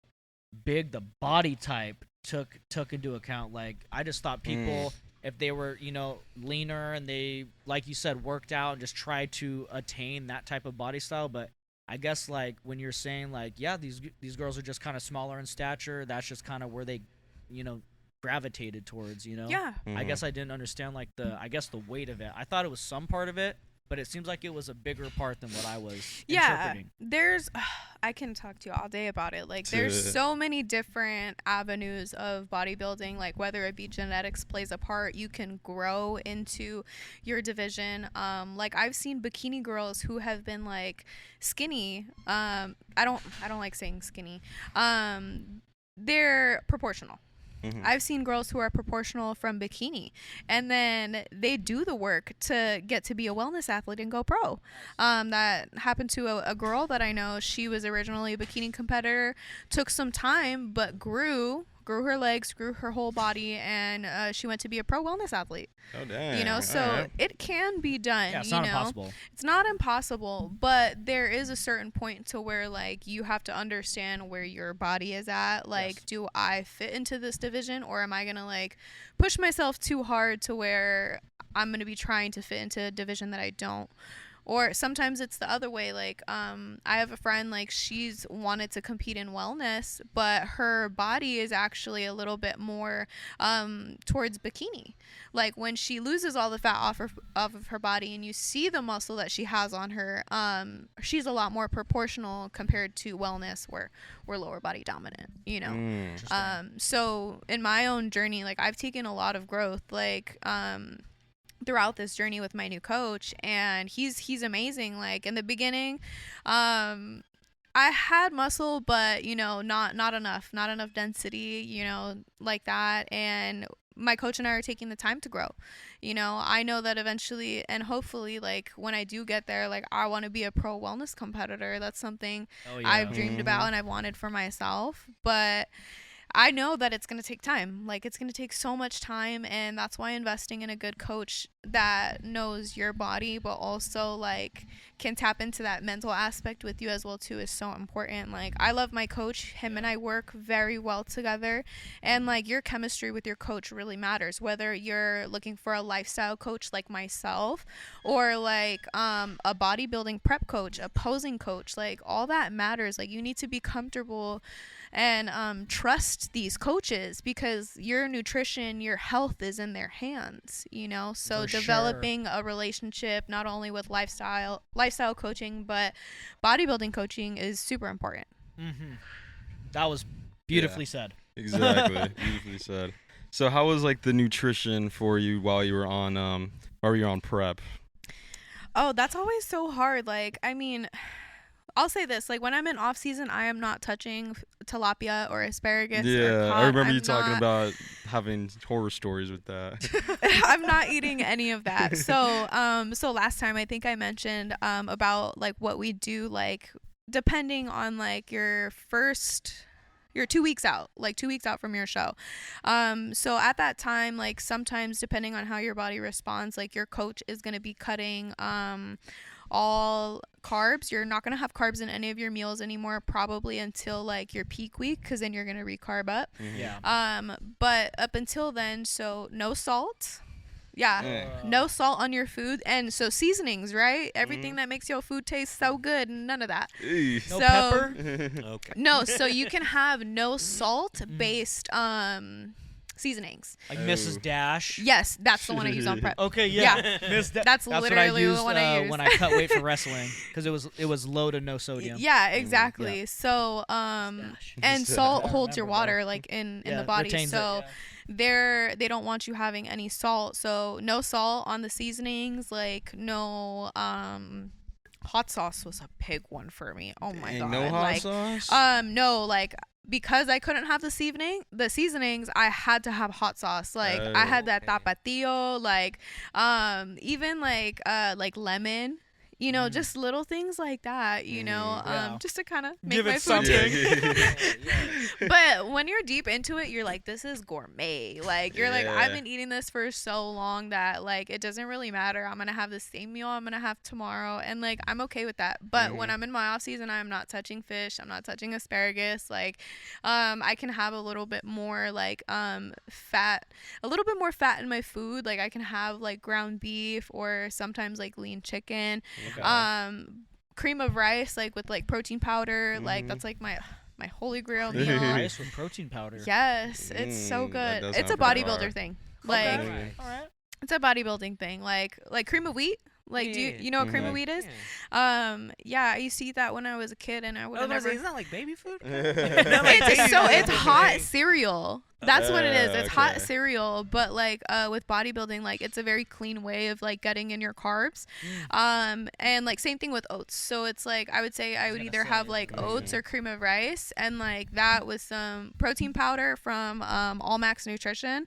big the body type took into account. Like I just thought people, if they were, you know, leaner and they, like you said, worked out and just tried to attain that type of body style. But I guess like when you're saying like, yeah, these girls are just kind of smaller in stature, that's just kind of where they, you know, gravitated towards, you know? Yeah. I guess I didn't understand like the weight of it. I thought it was some part of it, but it seems like it was a bigger part than what I was interpreting. There's I can talk to you all day about it. Like there's so many different avenues of bodybuilding, like whether it be genetics plays a part, you can grow into your division. Like I've seen bikini girls who have been like skinny. I don't like saying skinny. They're proportional. I've seen girls who are proportional from bikini, and then they do the work to get to be a wellness athlete and go pro. That happened to a girl that I know. She was originally a bikini competitor, took some time, but grew her legs, grew her whole body, and she went to be a pro wellness athlete. Oh, dang. You know, so it can be done. Yeah, it's you not know? impossible. It's not impossible, but there is a certain point to where like you have to understand where your body is at. Like, do I fit into this division, or am I gonna like push myself too hard to where I'm gonna be trying to fit into a division that I don't? Or sometimes it's the other way. Like, I have a friend, like, she's wanted to compete in wellness, but her body is actually a little bit more towards bikini. Like, when she loses all the fat off of her body and you see the muscle that she has on her, she's a lot more proportional compared to wellness, where we're lower body dominant, you know? So in my own journey, like, I've taken a lot of growth, like, throughout this journey with my new coach, and he's amazing. Like in the beginning, I had muscle, but you know, not enough density, you know, like that. And my coach and I are taking the time to grow. You know, I know that eventually and hopefully, like when I do get there, like I want to be a pro wellness competitor. That's something I've dreamed about and I've wanted for myself. But I know that it's going to take time. Like, it's going to take so much time, and that's why investing in a good coach that knows your body but also like can tap into that mental aspect with you as well too is so important. Like, I love my coach. Him and I work very well together, and like your chemistry with your coach really matters, whether you're looking for a lifestyle coach like myself or like a bodybuilding prep coach, a posing coach. Like, all that matters. Like, you need to be comfortable and trust these coaches, because your nutrition, your health is in their hands, you know. So For developing a relationship not only with lifestyle coaching but bodybuilding coaching is super important. That was beautifully said. Exactly. Beautifully said. So how was like the nutrition for you while you were on prep? Oh, that's always so hard. Like, I mean, I'll say this, like, when I'm in off season, I am not touching tilapia or asparagus or cod. I remember you talking about having horror stories with that. I'm not eating any of that. So last time I think I mentioned about like what we do, like depending on like you're 2 weeks out, like 2 weeks out from your show. So at that time, like sometimes depending on how your body responds, like your coach is going to be cutting all carbs. You're not going to have carbs in any of your meals anymore, probably until like your peak week, because then you're going to recarb up. But up until then, so no salt. No salt on your food. And so seasonings, right? Everything that makes your food taste so good, none of that. No pepper? Okay. No, so you can have no salt based seasonings. Like Mrs. Dash? Yes, that's the one I use on prep. Okay, Yeah. That's what I literally used the one I use. when I cut weight for wrestling, because it was low to no sodium. Yeah, exactly. So and salt holds your water like in the body. retains So they don't want you having any salt. So no salt on the seasonings, like no hot sauce was a big one for me. Oh my god. No hot like sauce? no, like because I couldn't have the seasonings, I had to have hot sauce. Like I had that tapatio, like even like lemon, you know, just little things like that, you know, just to kind of make Give my it food something. But when you're deep into it, you're like, this is gourmet. Like, you're like, I've been eating this for so long that, like, it doesn't really matter. I'm going to have the same meal I'm going to have tomorrow. And, like, I'm okay with that. But when I'm in my off season, I'm not touching fish. I'm not touching asparagus. Like, I can have a little bit more, like, fat in my food. Like, I can have, like, ground beef or sometimes, like, lean chicken. Cream of rice, like, with, like, protein powder. Like, that's, like, my holy grail meal. Rice with protein powder. Yes, it's so good. It's a bodybuilder thing. Like, it's a bodybuilding thing. Like cream of wheat. Like, do you know what cream of wheat is? I used to eat that when I was a kid, and I would never. It's not like baby food. It's hot cereal. That's what it is. It's hot cereal, but like with bodybuilding, like it's a very clean way of like getting in your carbs. And like same thing with oats. So it's like I would say I would either have like oats or cream of rice, and like that with some protein powder from All Max Nutrition.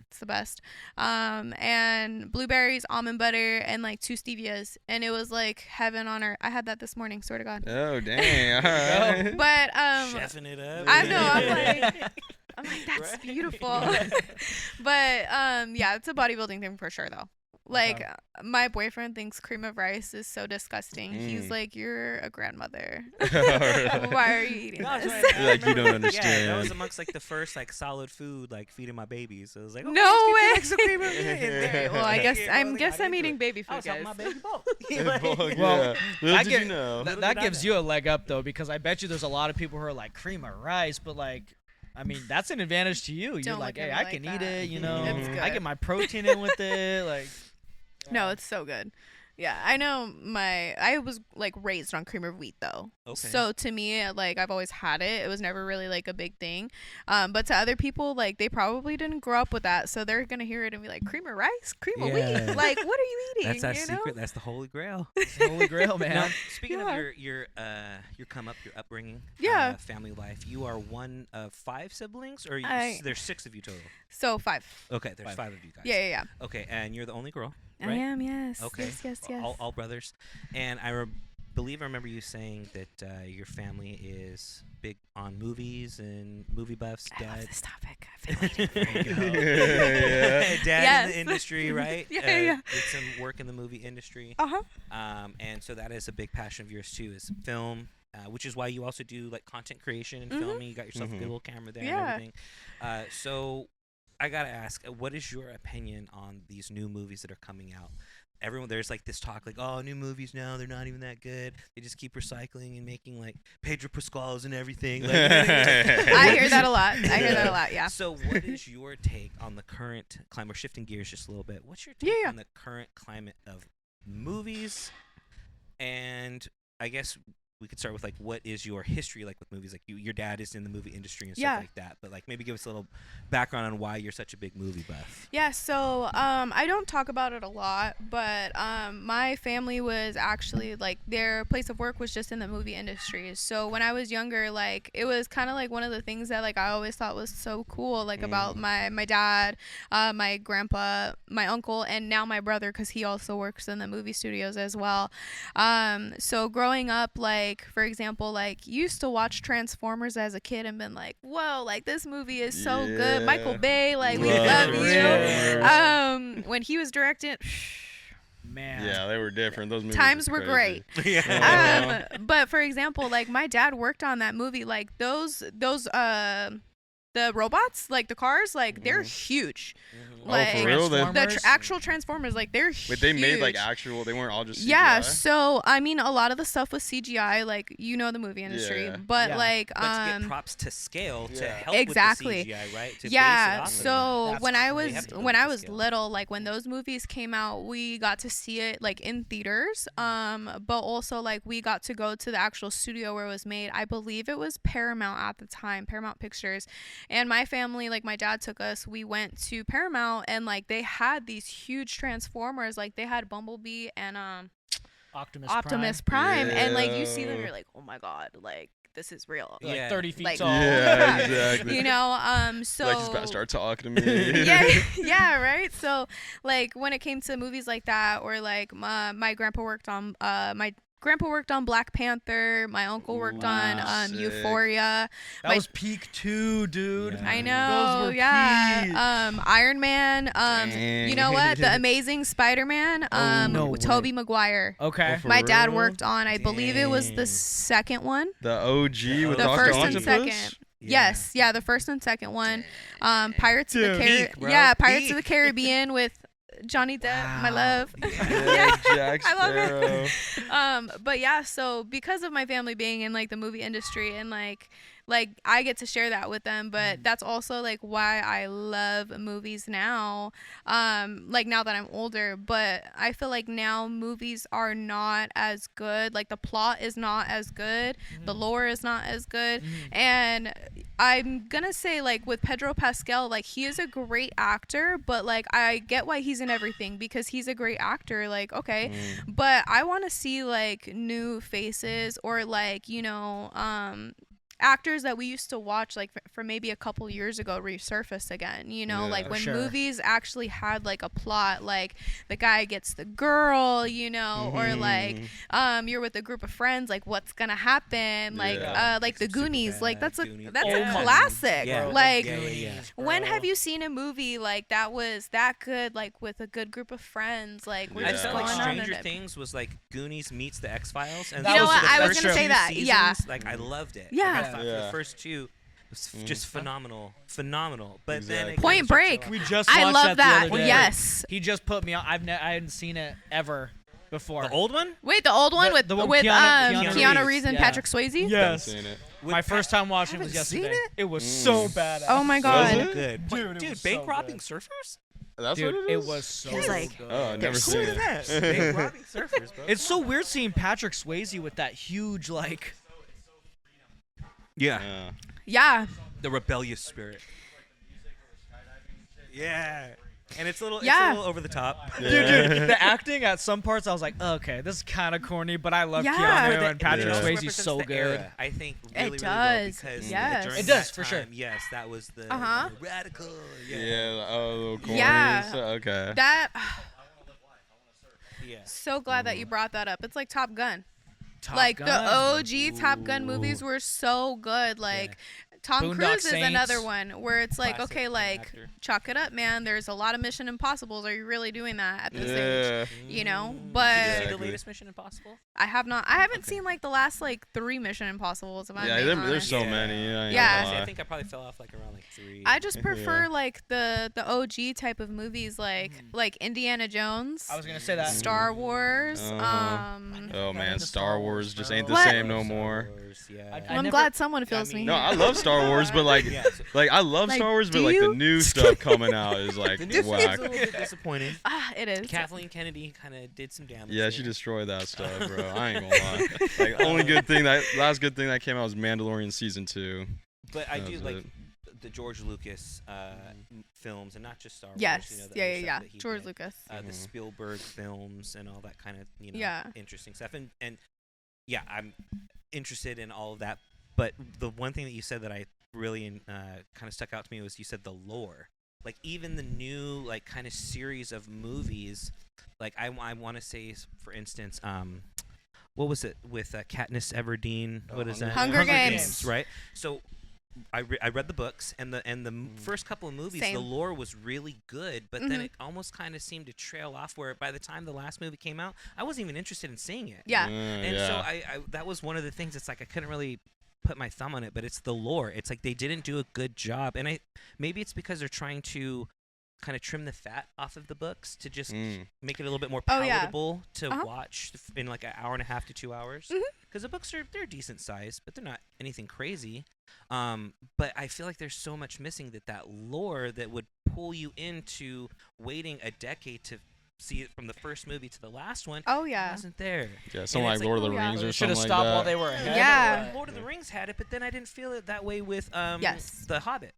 It's the best. And blueberries, almond butter, and like 2 stevias, and it was like heaven on earth. I had that this morning, swear to God. Oh dang! All right. But Chefing it up. I know. I'm like, that's beautiful. But it's a bodybuilding thing for sure though. Like my boyfriend thinks cream of rice is so disgusting. He's like, you're a grandmother. Why are you eating this? Like, you don't understand. Yeah, that was amongst like the first like solid food like feeding my babies. So it was like, no way. Some cream of meat. Well, I guess I'm eating baby food, I was guys. my baby boat. Well, that did you know? That gives you a leg up though, because I bet you there's a lot of people who are like cream of rice, but like, I mean, that's an advantage to you. You're Don't like, look at hey, it I like can eat that. it, you know. It's good. I get my protein in with it, like. No, it's so good. Yeah, I know I was like raised on cream of wheat though. Okay. So to me, like I've always had it. It was never really like a big thing. But to other people, like they probably didn't grow up with that. So they're going to hear it and be like, cream of rice, cream of wheat. Like, what are you eating? That's that you secret. know? That's the holy grail. It's the holy grail, man. Now, speaking Yeah. of your upbringing, Yeah. family life, you are one of 5 siblings, or there's 6 of you total? So 5. Okay, there's 5 of you guys. Yeah. Okay, and you're the only girl, I right? am, yes. Okay. Yes. All brothers. And I believe I remember you saying that your family is big on movies and movie buffs. I Dad, love this topic. I've been waiting for it. Dad Yes. in the industry, right? Yeah. Did some work in the movie industry. Uh-huh. And so that is a big passion of yours too, is film, which is why you also do like content creation and filming. You got yourself a good little camera there and everything. So I gotta ask, what is your opinion on these new movies that are coming out? There's like this talk like, oh, new movies now, they're not even that good. They just keep recycling and making like Pedro Pascal's and everything. Like, I hear that a lot. Yeah. So what is your take on the current climate? We're shifting gears just a little bit. What's your take on the current climate of movies? And I guess we could start with like, what is your history like with movies? Like your dad is in the movie industry and stuff like that, but like maybe give us a little background on why you're such a big movie buff. Yeah, so I don't talk about it a lot, but my family was actually like, their place of work was just in the movie industry. So when I was younger, like it was kind of like one of the things that like I always thought was so cool, like about my dad, my grandpa, my uncle, and now my brother, because he also works in the movie studios as well. So growing up, like for example, like used to watch Transformers as a kid and been like, whoa, like this movie is so good. Michael Bay, like we love you. When he was directing, Man. Yeah, they were different. Those movies times were crazy. great. But for example, like my dad worked on that movie, like those the robots, like the cars, like they're huge. Like for real? the actual Transformers, like they're huge. But they made like actual. They weren't all just CGI? Yeah. So I mean, a lot of the stuff was CGI, like the movie industry, but like but to get props to scale to help exactly with the CGI, right? To base it off of so it. when I was little, like when those movies came out, we got to see it like in theaters, but also like we got to go to the actual studio where it was made. I believe it was Paramount at the time, Paramount Pictures. And my family, like my dad took us, we went to Paramount, and like they had these huge Transformers, like they had Bumblebee and Optimus Prime. And like you see them, you're like, oh my god, like this is real. Like 30 feet like, tall. Yeah, exactly. You know, so Like he's about to start talking to me. yeah, right. So like when it came to movies like that, or like my grandpa worked on Black Panther. My uncle worked on sick. Euphoria. That was peak 2, dude. Yeah. I know, Those were peak. Iron Man. You know what? The Amazing Spider-Man. No Tobey Maguire. Okay. For My dad real? worked on, I believe it was the second one. The OG with The Dr. first and Octopus? second. Yes, yeah, the first and second one. Pirates of the Peak, bro. Pirates of the Peak. Caribbean with Johnny Depp, my love. Yeah, Jack I love Sparrow. it. But yeah, so because of my family being in like the movie industry, and like I get to share that with them, but that's also like why I love movies now, like now that I'm older. But I feel like now movies are not as good, like the plot is not as good, the lore is not as good, and I'm gonna say like with Pedro Pascal, like he is a great actor, but like I get why he's in everything, because he's a great actor, like okay, but I want to see like new faces, or like actors that we used to watch like for maybe a couple years ago resurface again, like when movies actually had like a plot, like the guy gets the girl, or like you're with a group of friends, like what's gonna happen, like the Goonies, like that's a classic. When have you seen a movie like that was that good, like with a good group of friends, like we're I just felt going like on Stranger in it. Things was like Goonies meets the X-Files, and You know what? the I was first gonna say two that, yeah. seasons, like I loved it. Yeah. Like, I thought the first two was just phenomenal. But then it Point Break. We just I watched love that. that. The other day. Yes. He just put me on. I hadn't seen it ever before. The old one? Wait, the old one with the one Keanu Keanu Reeves and yeah. Patrick Swayze? Yes. Seen it. My first time watching it was Haven't yesterday. seen it? It was so badass. Oh my god. it? Good. Dude, it was bank so robbing good. surfers? That's Dude, what it was so like- good. Oh, I've never Cool seen to it. that. Bank robbing surfers, bro. It's so weird seeing Patrick Swayze with that huge, like... Yeah. Yeah. The rebellious spirit. Yeah. And it's a little over the top. Dude, the acting at some parts, I was like, okay, this is kind of corny, but I love Yeah. Keanu, and Patrick Yeah. Swayze's Represents so the good. era, I think really, really does, well, because yes. during It does, that for sure. time, yes, that was the radical. Yeah, oh, corny. Yeah. Okay. That Yeah. so glad that you brought that up. It's like Top Gun. Top like Gun. the OG Top Gun Ooh. movies were so good. Like Tom Boondock Cruise is Saints. another one where it's like, Classic okay, like actor. chalk it up, man. There's a lot of Mission Impossibles. Are you really doing that at this Yeah. age? You know, Did but you see the Exactly. latest Mission Impossible? I have not. I haven't Okay. seen like the last like 3 Mission Impossibles. If I'm Yeah, being there's honest. so many. I ain't Yeah. gonna See, I lie. think I probably fell off like around like 3. I just prefer Yeah. like the OG type of movies, like Indiana Jones, I was gonna say that. Star Wars. Oh man, into Star Star Wars Wars, just bro. ain't the What? same no more. Yeah. I Well, I'm never- glad someone feels me. No, I love Star Wars, but like, Yeah, so- like I love Like, Star Wars, but do like the you? new stuff coming out is like The new whack. film's a little bit disappointing. It is. Kathleen Kennedy kind of did some damage. Yeah, there. she destroyed that stuff, bro. I ain't gonna lie. Like, only good thing last good thing that came out was Mandalorian season 2. But I That do was like it. the George Lucas films, and not just Star Wars. Yes. You know, the Yeah, other yeah, stuff yeah. that he George did. Lucas. The Spielberg films and all that kind of Yeah. interesting stuff, and yeah, I'm interested in all of that. But the one thing that you said that I really kind of stuck out to me was you said the lore. Like even the new like kind of series of movies, like I want to say for instance, what was it with Katniss Everdeen? What is that? Hunger Games. Right. So I read the books and the first couple of movies, Same. the lore was really good, but then Mhm. it almost kind of seemed to trail off. Where by the time the last movie came out, I wasn't even interested in seeing it. Yeah. And so I that was one of the things. It's like I couldn't really put my thumb on it, but it's the lore. It's like they didn't do a good job, and maybe it's because they're trying to kind of trim the fat off of the books to just make it a little bit more Oh, yeah. palatable to Uh-huh. watch in like an hour and a half to 2 hours. Mhm. Because the books they're decent size, but they're not anything crazy. But I feel like there's so much missing that lore that would pull you into waiting a decade to see it from the first movie to the last one. Oh yeah. Wasn't there. Yeah, something And it's like Lord of the oh, yeah. Rings or Should have something stopped like while that. they were ahead. Yeah. or Lord of the Rings had it, but then I didn't feel it that way with Yes. The Hobbit.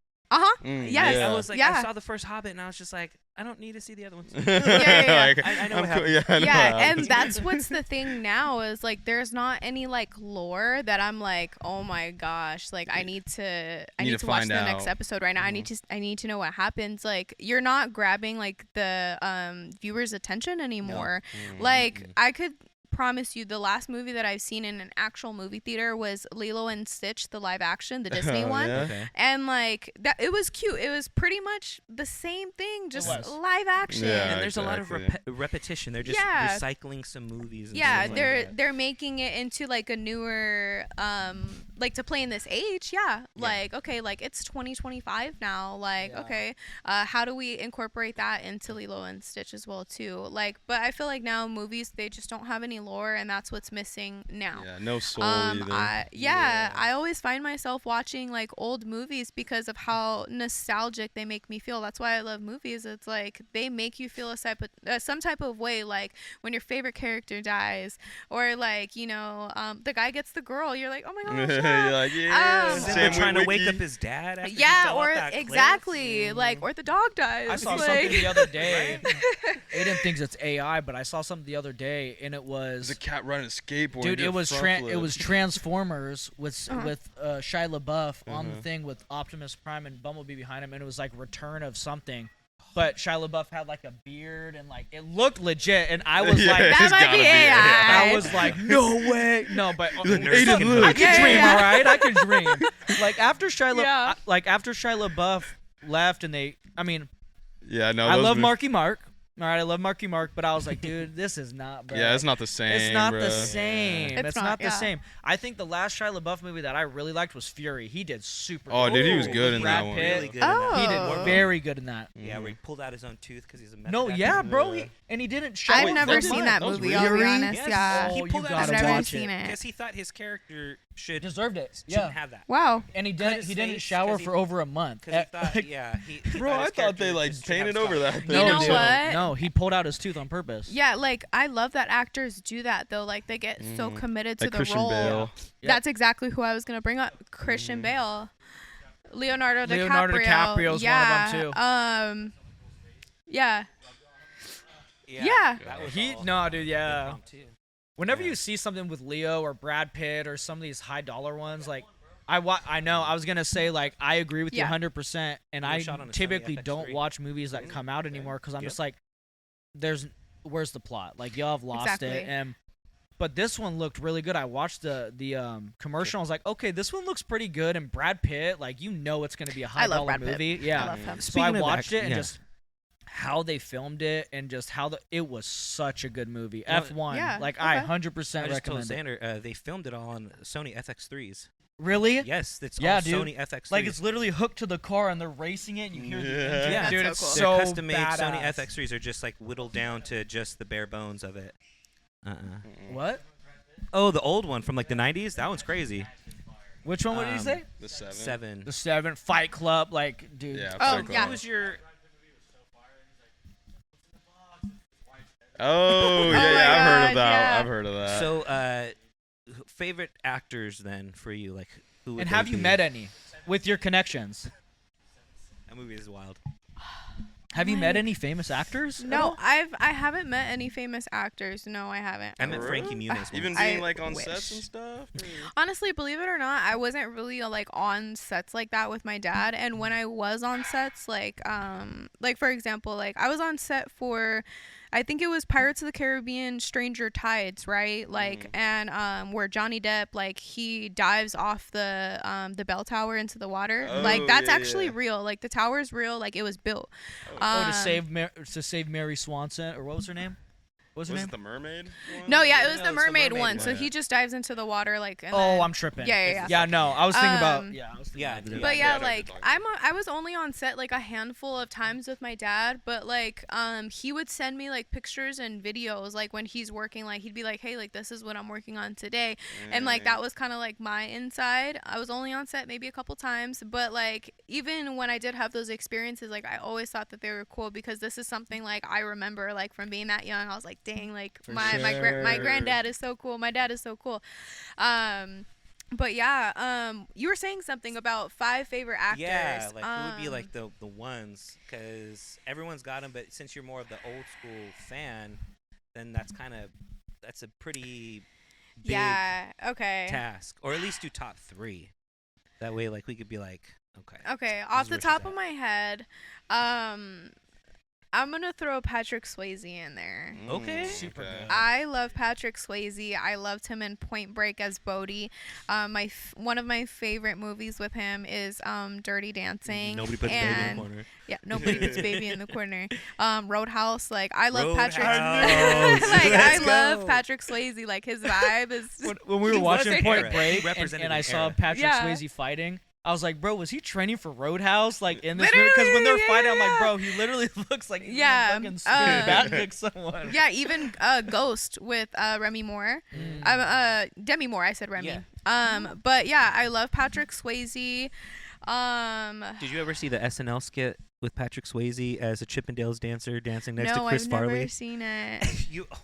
Yes. yeah. I was like, Yeah. I saw the first Hobbit, and I was just like, I don't need to see the other ones. yeah. Like, I know I'm what cool- happens. Yeah, I know Yeah, what and happens. that's what's the thing now is like there's not any like lore that I'm like, oh my gosh, like I need to watch find the next out. episode right now. I need to know what happens. Like you're not grabbing like the viewers' attention anymore. Like I could promise you the last movie that I've seen in an actual movie theater was Lilo and Stitch, the live action, the Disney Oh, one. yeah? Okay. And like that it was cute. It was pretty much the same thing, just was. live action. Yeah. And there's a lot of exactly. repetition. They're just Yeah. recycling some movies. And Yeah, stuff like they're that. they're making it into like a newer like to play in this age. Yeah. Like okay, like it's 2025 now. Like Yeah. okay, how do we incorporate that into Lilo and Stitch as well too? Like but I feel like now movies they just don't have any lore and that's what's missing now. Yeah, no soul either. I always find myself watching like old movies because of how nostalgic they make me feel. That's why I love movies. It's like they make you feel some type of way, like when your favorite character dies, or like you know, the guy gets the girl. You're like, oh my gosh. You're yeah. like, yeah, Simba Sam trying to wake Witwicky. up his dad. After he Yeah, fell off or that cliff. exactly, like, or the dog dies. I saw like, something the other day. Aiden thinks it's AI, but I saw something the other day, and it was There's a cat running a skateboard. dude. He did It a was front flip. it was Transformers with Uh-huh. Shia LaBeouf on the thing with Optimus Prime and Bumblebee behind him, and it was like Return of something. But Shia LaBeouf had like a beard and like it looked legit, and I was Yeah, like, it's that might gotta be be AI. I was like, no way, no, but He's like, nurse Aiden, can look. I can Yeah, dream, yeah. all right, I can dream. Like after Shia, Yeah. after Shia LaBeouf left, and I mean, Yeah, no. I those love movies- Marky Mark. All right, I love Marky Mark, but I was like, dude, this is not, bro. Yeah, it's not the same. It's not the bruh. same. It's It's not, not the yeah. same. I think the last Shia LaBeouf movie that I really liked was Fury. He did super. Oh, good. dude, he was Ooh, good in Brad that one. Pitt. Really good. Oh. In He that. did very good in that. Yeah, where he pulled out his own tooth because he's a method No, actor. yeah, bro. And he didn't show. I've it. never That's seen what- that That was movie. I'll be really? honest. Yes. Yeah. He Oh, pulled you out his gotta I've never watch seen it. it. because he thought his character should Deserved it. shouldn't Yeah. have that. Wow. And he Cut didn't. his He didn't face shower 'cause he- for over a month. Because he thought, Like, yeah, he Bro, thought I his thought they character like just should have painted over scars. that. You know dude, what? No, he pulled out his tooth on purpose. Yeah, like I love that actors do that though. Like they get so committed to Like the Christian role. Bale. Yep. That's exactly who I was gonna bring up. Christian Bale, Leonardo DiCaprio. Leonardo DiCaprio's yeah. one of them, too. Yeah. Yeah. Yeah. That was He all no, dude. Yeah. impromptu. Whenever Yeah. you see something with Leo or Brad Pitt or some of these high dollar ones, like I know I was gonna say like I agree with you Yeah. 100%, and They I were shot on a Sony typically FX3. don't watch movies that come out anymore because I'm Yep. just like, where's the plot? Like y'all have lost Exactly. it, and But this one looked really good. I watched the commercial. I was like, okay, this one looks pretty good. And Brad Pitt, like, you know, it's gonna be a high dollar Brad Pitt. movie. Yeah. I love him. So I Speaking of watched it and yeah. just how they filmed it and just how it was such a good movie. Well, F1. yeah, Like okay. I 100% I just told recommend it. Xander they filmed it all on Sony FX3s. Really? Yes, it's Yeah, all dude. Sony FX3s. Like it's literally hooked to the car and they're racing it and you hear the engine. Yeah. Dude, That's it's so They're cool. so custom made badass. Sony FX3s are just like whittled down to just the bare bones of it. What? Oh, the old one from like the 90s? That one's crazy. Which one? What did you say? The 7. 7. The 7 Fight Club. Like, dude. Yeah. Oh, Fight Club. yeah. Who was your Oh, my yeah, I've heard of God, that. yeah. I've heard of that. so favorite actors then for you? Like who would And they have you be? met any with your connections? That movie is wild. Have you met any famous actors? at No, all? I haven't met any famous actors. No, I haven't. I met For Frankie real? Muniz. Even once. being I like on wish. sets and stuff. or- Honestly, believe it or not, I wasn't really like on sets like that with my dad. And when I was on sets, like for example, like I was on set for, I think it was Pirates of the Caribbean, Stranger Tides, right? Like, and where Johnny Depp, like he dives off the bell tower into the water. Like Oh, that's yeah, actually yeah. real. Like the tower's real. Like it was built. Oh, to save Mary Swanson, or what was her name? What was her Was name? it the mermaid? one? No, yeah, it was Yeah, the it's mermaid one. one. So he just dives into the water, like. And Oh, then- I'm tripping. Yeah. Yeah, no, I was thinking about. Um, Yeah, I was thinking yeah, about dude. But Yeah, I yeah, know what like you're talking I was only on set like a handful of times with my dad, but like he would send me like pictures and videos like when he's working, like he'd be like, hey, like this is what I'm working on today, and like that was kind of like my inside. I was only on set maybe a couple times, but like even when I did have those experiences, like I always thought that they were cool because this is something like I remember like from being that young. I was like, dang, like For my sure. granddad is so cool. My dad is so cool. But yeah, you were saying something about 5 favorite actors. Yeah, like who would be like the ones? Because everyone's got them, but since you're more of the old school fan, then that's a pretty big Yeah. Okay. task, or at least do top 3. That way, like we could be like, okay. Okay. This Off is the where she's top at. of my head, I'm gonna throw Patrick Swayze in there. Okay. Super good. I love Patrick Swayze. I loved him in Point Break as Bodhi. One of my favorite movies with him is Dirty Dancing. Nobody puts baby in the and- corner. Yeah, nobody puts baby in the corner. Roadhouse. Like I love Patrick. Roadhouse. like I Let's love go. Patrick Swayze. Like his vibe is. When we were He was watching an Point era. Break He represented and I an saw era. Patrick Yeah. Swayze fighting, I was like, bro, was he training for Roadhouse like in this movie? Because when they're Literally, fighting, I'm like, yeah. bro, he literally looks like he's Yeah, gonna fucking spin back kick someone. Yeah, even Ghost with Remy Moore. Demi Moore, I said Remy. Yeah. But yeah, I love Patrick Swayze. Did you ever see the SNL skit with Patrick Swayze as a Chippendales dancer dancing next to No, Chris I've Farley? never seen it. you know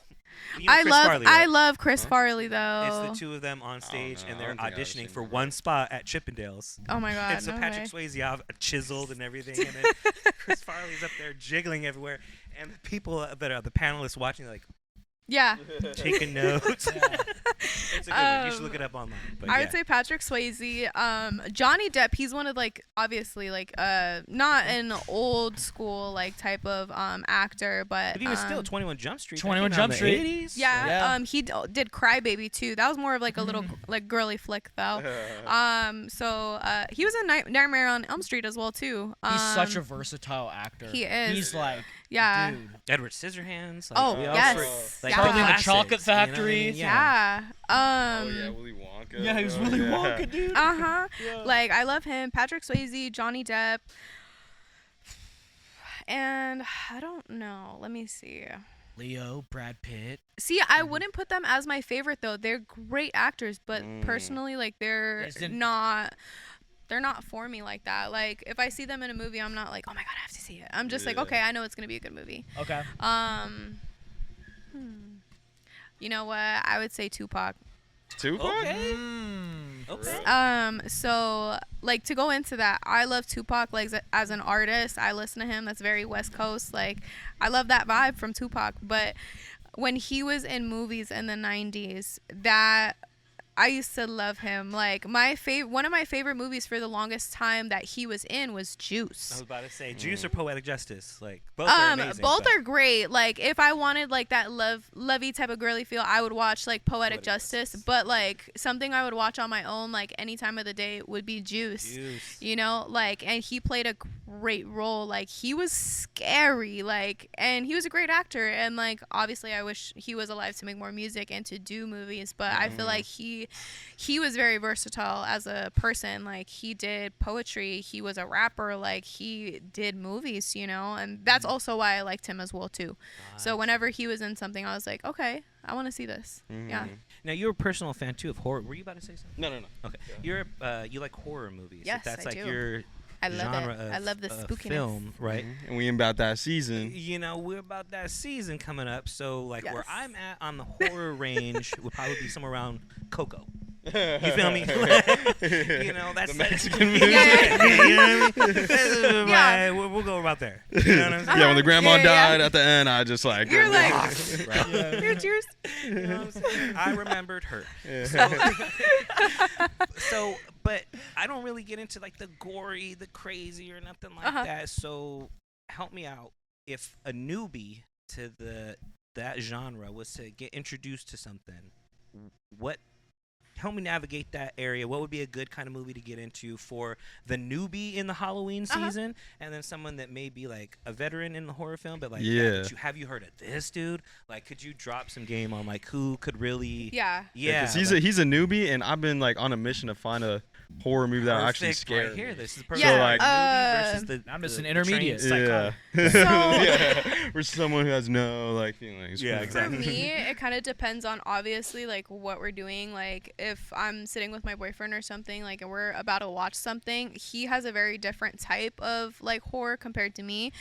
I Chris love Farley, I right? love Chris Farley though. It's the two of them on stage, no, and I they're don't think I've ever auditioning seen for it. one spot at Chippendales. Oh my god. And so no Patrick way. Swayze out chiseled and everything, and then Chris Farley's up there jiggling everywhere, and the people that are the panelists watching are like Yeah. taking notes. It's a good one. You should look it up online. But I yeah. would say Patrick Swayze. Johnny Depp, he's one of like obviously like not an old school like type of actor, but But even still, 21 Jump Street. that 21 came out in Jump the Street. 80s. yeah, Yeah. he did Cry Baby too. That was more of like a little like girly flick though. So he was in Nightmare on Elm Street as well too. He's such a versatile actor. he is. He's like, yeah. dude. Edward Scissorhands. Like, Oh we all yes. like yeah. Charlie and the classics, Chocolate you know what I Factory. mean? Yeah. Oh yeah, Willy Wonka. Yeah, he was bro. Willy Yeah. Wonka, dude. Uh-huh. Yeah. Like I love him. Patrick Swayze, Johnny Depp. And I don't know. Let me see. Leo, Brad Pitt. See, I wouldn't put them as my favorite though. They're great actors, but personally like They they're just didn't- not for me like that. Like if I see them in a movie, I'm not like, "Oh my god, I have to see it." I'm just like, Yeah. "Okay, I know it's going to be a good movie." Okay. You know what? I would say Tupac. Tupac? Okay. Mm. Okay. So like to go into that, I love Tupac like as an artist. I listen to him. That's very West Coast. Like I love that vibe from Tupac. But when he was in movies in the 90s, that I used to love him. Like one of my favorite movies for the longest time that he was in was Juice. I was about to say Juice or Poetic Justice. Like both are amazing. Both are great. Like if I wanted like that lovey type of girly feel, I would watch like Poetic Justice. But like something I would watch on my own like any time of the day would be Juice. You know, like, and he played a great role. Like he was scary. Like, and he was a great actor. And like obviously I wish he was alive to make more music and to do movies. But I feel like he was very versatile as a person. Like he did poetry, he was a rapper, like he did movies, you know, and that's also why I liked him as well too. So whenever he was in something, I was like, okay, I want to see this. Yeah. Now you're a personal fan too of horror. Were you about to say something? No. Okay. Yeah. You like horror movies. Yes, that's I like do. your I love genre it. of, I love the spookiness. film, right? And we about that season. You know, we're about that season coming up. So like where Yes. I'm at on the horror range would probably be somewhere around Coco. You feel me? You know, that's The Mexican movie. You know what I mean? Yeah. We'll go about there. You know what I'm saying? Yeah, when the grandma Yeah. died at the end, I just like. You're like, Right. you're cheers. You know what I'm saying? I remembered her. Yeah. So, but I don't really get into like the gory, the crazy, or nothing like that. So, help me out. If a newbie to that genre was to get introduced to something, help me navigate that area. What would be a good kind of movie to get into for the newbie in the Halloween season, and then someone that may be like a veteran in the horror film, but like, have you heard of this dude? Like, could you drop some game on like who could really? Yeah. Yeah. 'Cause he's a newbie, and I've been like on a mission to find a horror movie that actually Perfect scared right here. me. This is perfect. Yeah, So, like- newbie versus the I'm just the an intermediate. trained Yeah. psychotic. Yeah. For someone who has no like feelings. Yeah, For exactly. me, it kind of depends on obviously like what we're doing. Like if I'm sitting with my boyfriend or something, like, and we're about to watch something, he has a very different type of like horror compared to me.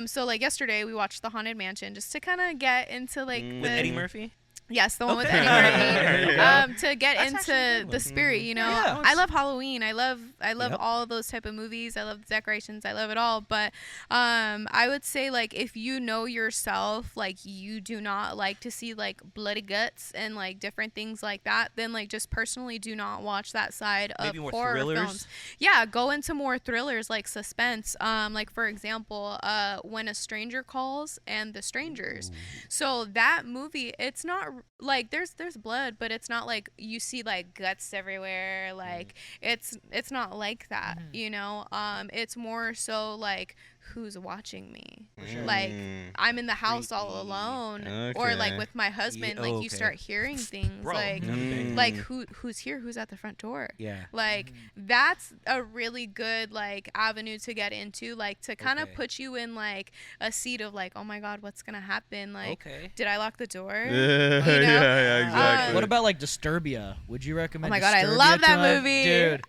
So like yesterday we watched The Haunted Mansion just to kind of get into like With Eddie Murphy. Yes, the one with Okay. Eddie Murphy. Yeah. To get That's actually a into good the one. spirit, you know. Yeah. I love Halloween. I love Yep. all of those type of movies. I love the decorations. I love it all. But I would say like if you know yourself, like you do not like to see like bloody guts and like different things like that, then like just personally do not watch that side Maybe of more horror thrillers? films. Yeah, go into more thrillers like suspense. Like for example, When a Stranger Calls and The Strangers. So that movie, it's not like there's blood, but it's not like you see like guts everywhere. Like it's not like that, you know. It's more so like who's watching me. Like I'm in the house all Creepy. alone, or like Okay. with my husband. Yeah, like okay. you start hearing things Bro. like Mm. like who's here, who's at the front door. Yeah. Like that's a really good like avenue to get into, like to kind of Okay. put you in like a seat of like, oh my god, what's gonna happen? Like, Okay. did I lock the door? Yeah, You know? yeah, exactly. What about like Disturbia? Would you recommend? Oh my god, I Disturbia love to that him? movie. dude.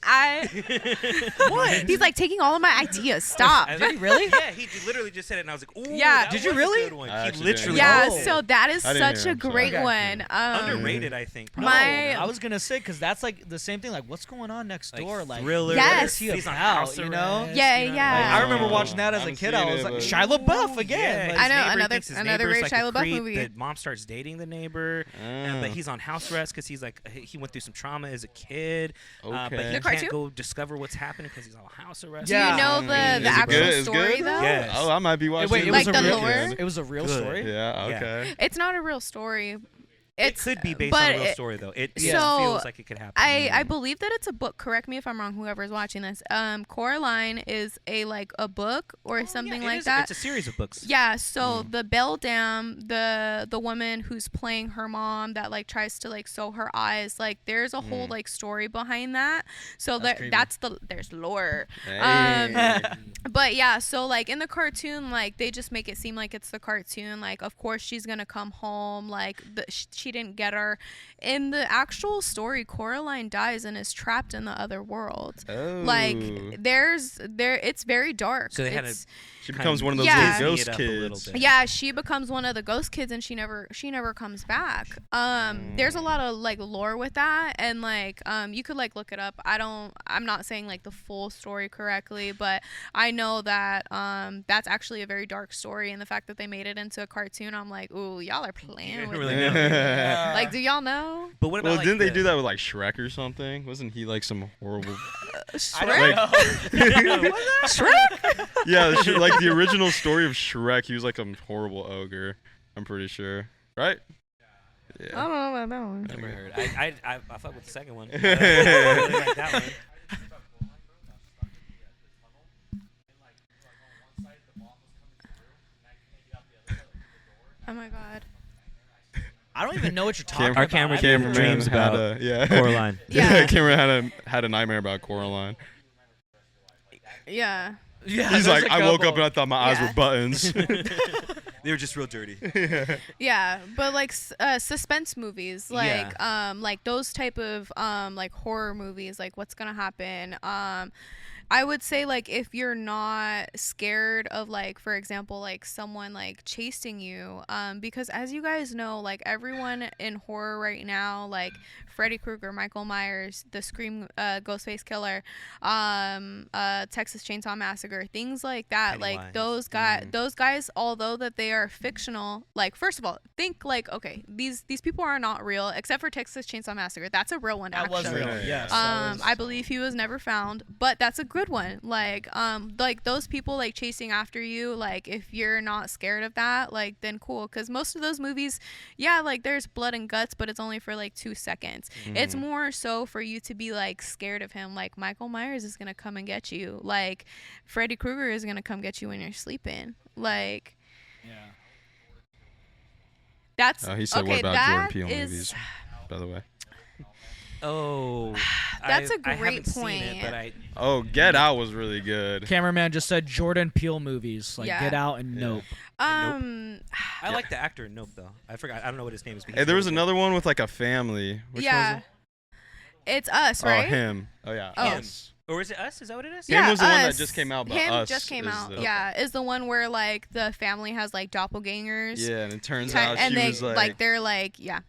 What? He's like taking all of my ideas. Stop. Did he really? Yeah, he literally just said it, and I was like, "Ooh, Yeah. that Did you was a really? good one." I He actually literally. didn't. Yeah, Oh. so that is I didn't such hear a him, so- great Okay. one. Underrated, I think. Probably. My- I was gonna say because that's like the same thing. Like, what's going on next Like door? Like, thriller. Yes. what is he He's on about, house you know? arrest, Yeah, you know? yeah. Like, I remember Oh, watching that as a haven't kid. seen I was it, like, but- Shia LaBeouf again. Yeah, Like, I know, his neighbor another- thinks his another neighbor's great like Shia a LaBeouf creep. movie. The mom starts dating the neighbor, but he's on house arrest because he's like he went through some trauma as a kid. But Okay. he The can't cartoon? go discover what's happening because he's on house arrest. Do you Yeah. know Is the it actual good? Is story good? though? Yes. Oh, I might be watching. wait, it Like was the a real, lore? It was a real Good. story. Yeah. Yeah. Okay. It's not a real story. It could be based but on a real it- story though. It So, feels like it could happen. I believe that it's a book. Correct me if I'm wrong. Whoever's watching this, Coraline is a book or something like that. It's a series of books. Yeah. So the Belle Dam, the woman who's playing her mom that like tries to like sew her eyes, like there's a whole like story behind that. So That's creepy. there's lore. Hey. But yeah, so like in the cartoon, like they just make it seem like it's the cartoon. Like of course she's gonna come home. Like she didn't get her. In the actual story, Coraline dies and is trapped in the other world. Oh. Like it's very dark. So they had It's- She becomes one of those Yeah. little Disney ghost it up a little kids. bit. yeah, she becomes one of the ghost kids and she never comes back. There's a lot of like lore with that, and like you could like look it up. I'm not saying like the full story correctly, but I know that that's actually a very dark story, and the fact that they made it into a cartoon, I'm like, ooh, y'all are playing with Really me. know. Like, do y'all know? But what about Well, like, didn't they do that with like Shrek or something? Wasn't he like some horrible? Shrek? Shrek? Yeah, like the original story of Shrek, he was like a horrible ogre. I'm pretty sure, right? I Yeah. don't know about that one. Never heard. I fuck with the second one. I really like that one. Oh my god. I don't even know what you're talking Our about. camera I've never cameraman heard- dreams had about a yeah. Coraline. Yeah. Cameron had a nightmare about Coraline. Yeah. Yeah, He's there's like, a I woke couple. up and I thought my eyes Yeah. were buttons. They were just real dirty. Yeah, but like suspense movies, like those type of like horror movies, like what's gonna happen. I would say like if you're not scared of like, for example, like someone like chasing you, because as you guys know, like everyone in horror right now, like Freddy Krueger, Michael Myers, the Scream, Ghostface Killer, Texas Chainsaw Massacre, things like that, Pennywise. like those guys, although that they are fictional, like first of all, think like, okay, these people are not real, except for Texas Chainsaw Massacre. That's a real one, That was actually. real. Yeah. Yes. that was- I believe he was never found, but that's a good one. Like those people like chasing after you, like if you're not scared of that, like then cool. Cause most of those movies, yeah, like there's blood and guts, but it's only for like 2 seconds. It's more so for you to be like scared of him. Like Michael Myers is gonna come and get you. Like Freddy Krueger is gonna come get you when you're sleeping. Like Yeah. that's He said, okay. what about that Jordan Peele is- movies, by the way? Oh, That's a I great haven't seen point. it, but I Oh, Get Out was really good. Cameraman just said Jordan Peele movies, like Yeah. Get Out and Nope. I like the actor in Nope though. I forgot. I don't know what his name is. but Hey, he's there was really good. another one with like a family. Which yeah, was it's Us, it? right? Oh, him. Oh yeah. Oh. Us. Or is it Us? Is that what it is? Him was the one that Us. just came out, but Him Us just came is out. the- Yeah, is the one where like the family has like doppelgangers. Yeah, and it turns Ti- out and she they was like, they're like, yeah.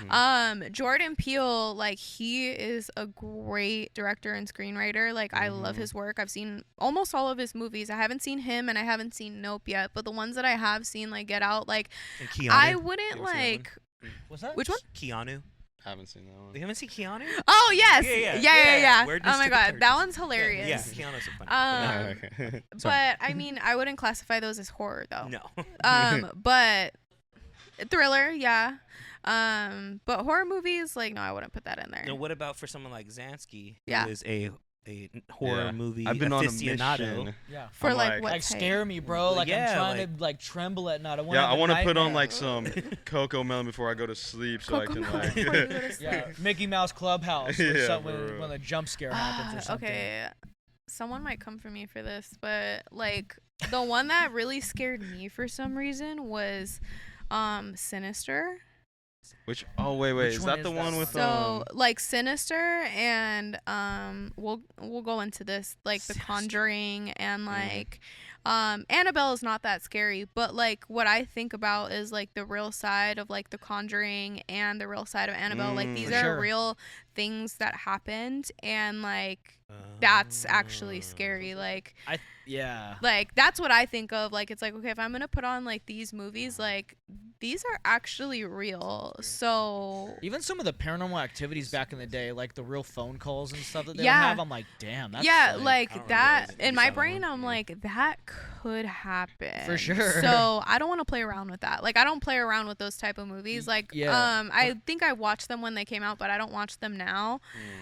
mhm. Jordan Peele, like he is a great director and screenwriter. Like I love his work. I've seen almost all of his movies. I haven't seen him and I haven't seen Nope yet, but the ones that I have seen, like Get Out, like And Keanu. I You wouldn't ever seen that like. What's that? Which one? Keanu. haven't seen that one. You haven't seen Keanu? Oh yes, Yeah. Where Oh does my the god, turkeys? that one's hilarious. Yeah, Keanu's a funny. Okay. But I mean, I wouldn't classify those as horror though. No. But thriller, yeah. But horror movies, like no, I wouldn't put that in there. Now, what about for someone like Zansky, Yeah. who is a horror Yeah. movie I've been on a aficionado? mission. Yeah. For I'm like like- what Like type? scare me, bro. Like Yeah, I'm trying like- to like tremble at night. Yeah, I want to put on like some cocoa melon before I go to sleep, so I can Cocomelon like. before you go to sleep. Yeah, Mickey Mouse Clubhouse. Yeah, When the jump scare happens or something. Okay, someone might come for me for this, but like the one that really scared me for some reason was Sinister. Which? Oh wait, Which is one that is the that one one? with So like Sinister and we'll go into this like The Sinister. Conjuring and like Annabelle is not that scary, but like what I think about is like the real side of like The Conjuring and the real side of Annabelle. Like these For are sure. real things that happened and like that's actually scary. Like Yeah. like that's what I think of. Like it's like, okay, if I'm gonna put on like these movies, like these are actually real. So Even some of the paranormal activities back in the day, like the real phone calls and stuff that they Yeah. would have, I'm like, damn, that's yeah, I don't like remember that those. in You my saw that brain, one? I'm like that could happen For sure. So I don't want to play around with that. Like I don't play around with those type of movies. Like yeah. I think I watched them when they came out, but I don't watch them now.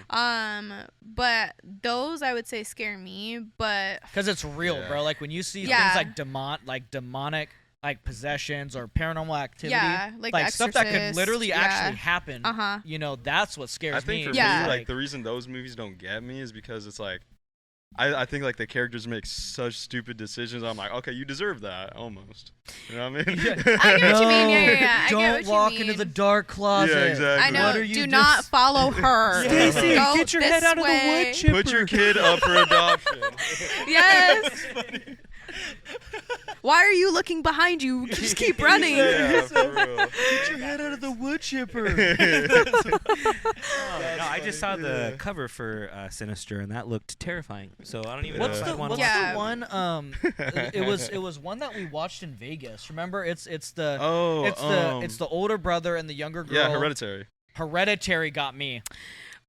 But those I would say scare me. But because it's real, Yeah. bro. Like when you see Yeah. things like demonic, like possessions or paranormal activity, yeah, like The stuff that could Exorcist, literally yeah. actually happen. Uh-huh. You know, that's what scares I think me. for Yeah. me, like the reason those movies don't get me is because it's like, I think like the characters make such stupid decisions. I'm like, okay, you deserve that almost. You know what I mean? I get what you mean. Yeah. I Don't get what you walk mean. into the dark closet. Yeah, exactly. I know. What are you Do just- not follow her. Stacy, Go get your this head out of the way. wood chipper. Put your kid up for adoption. Yes. Why are you looking behind you? Just keep running. Yeah, for real. Get your head out of the wood chipper. No, I just saw the cover for Sinister, and that looked terrifying. So I don't even What's know if the I want what's to Yeah. the one? It was one that we watched in Vegas. Remember? It's the it's the older brother and the younger girl. Yeah, Hereditary. Hereditary got me.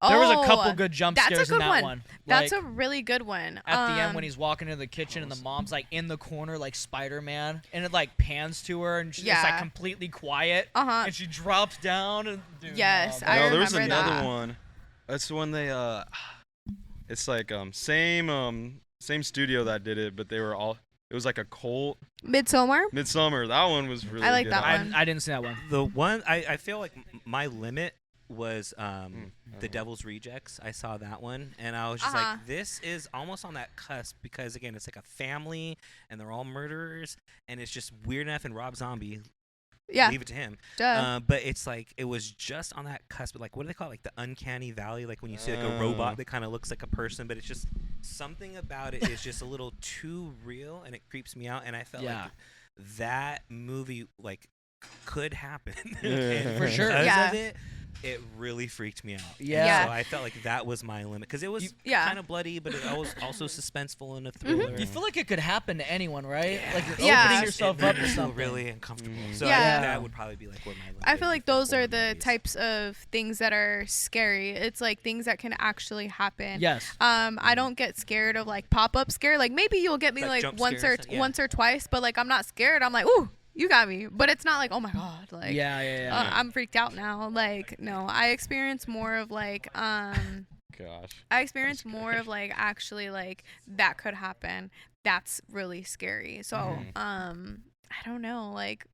There was a couple good jump that's a scares good in that one. That's Like, a really good one. at the end when he's walking into the kitchen and the mom's like in the corner like Spider-Man, and it like pans to her and she's just like Yeah. completely quiet, Uh-huh. and she drops down and dude, Yes, no, I No, there was remember another that. one. That's when they it's like same studio that did it, but they were all. It was like a cult. Midsommar. Midsummer. That one was really. I like good. that I, one. I didn't see that one. The one I feel like my limit was The Devil's Rejects. I saw that one, and I was just Uh-huh. like, this is almost on that cusp because again, it's like a family and they're all murderers, and it's just weird enough. And Rob Zombie, Yeah. leave it to him. Duh. But it's like it was just on that cusp. Like what do they call it? Like the uncanny valley? Like when you see like a robot that kind of looks like a person, but it's just something about it is just a little too real, and it creeps me out. And I felt like that movie like could happen. And For sure. because Yeah. of it, it really freaked me out. Yeah. So I felt like that was my limit because it was Yeah. kind of bloody, but it was also suspenseful and a thriller. You feel like it could happen to anyone, right? Like you're Yeah. opening It yourself It up made to me feel something. really uncomfortable. So I Yeah. think that would probably be like where my limit I feel is like for those are horror the movies. types of things that are scary. It's like things that can actually happen. Yes. I don't get scared of like pop-up scare. Like maybe you'll get me Like like jump once or scares, yeah. once or twice, but like I'm not scared. I'm like, ooh, you got me. But it's not like, oh my god, like Yeah. I'm freaked out now. Like no, I experience more of like Gosh. I experience more of like actually like that could happen. That's really scary. So I don't know, like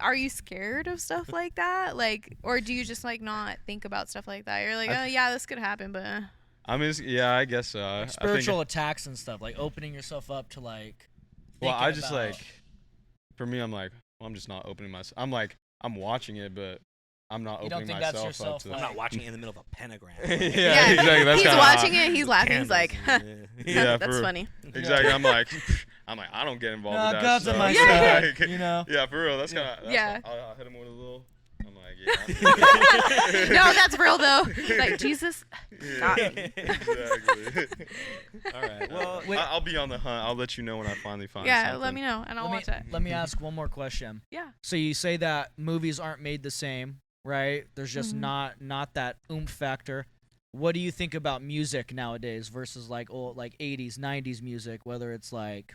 are you scared of stuff like that? Like or do you just like not think about stuff like that? You're like, oh yeah, this could happen, but I mean, yeah, I guess so. I Spiritual think, attacks and stuff, like opening yourself up to like. well, thinking I just about- like, for me, I'm like, well, I'm just not opening myself. I'm like, I'm watching it, but I'm not You don't opening think that's myself up yourself, to. I'm like- not watching it in the middle of a pentagram. yeah, exactly. That's he's kinda watching how- it, he's laughing, he's like, Candles, Yeah, that's for- funny. Exactly. I'm like, I don't get involved No, with that. God's on stuff. my Yeah. side, Like, you know. Yeah, for real. That's kind of. Yeah. I'll hit him with a little. I'm like, yeah. No, that's real though. Like Jesus got me. Exactly. All right. Well, I'll be on the hunt. I'll let you know when I finally find Yeah, something. let me know and I'll watch it. Let me ask one more question. Yeah. So you say that movies aren't made the same, right? There's just Mhm. not that oomph factor. What do you think about music nowadays versus like old like 80s, 90s music, whether it's like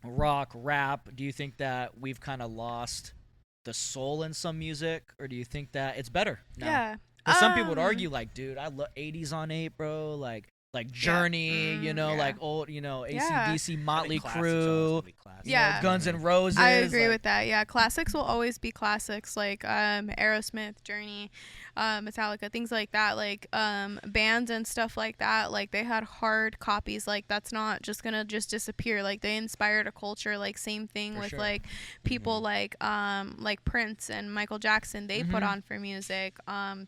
rock, rap? Do you think that we've kind of lost the soul in some music, or do you think that it's better now? Yeah. 'Cause some people would argue like, dude, I love 80s on 8, bro, like Journey, you know, yeah. like old, you know, Yeah. AC/DC, Motley classics always gonna Crue, be classics. you know, Yeah. Guns N' Roses. I agree like- with that. Yeah, classics will always be classics, like Aerosmith, Journey, Metallica, things like that. Like bands and stuff like that. Like they had hard copies. Like that's not just gonna just disappear. Like they inspired a culture. Like same thing For with sure. like people like Prince and Michael Jackson. They put Mhm. on for music.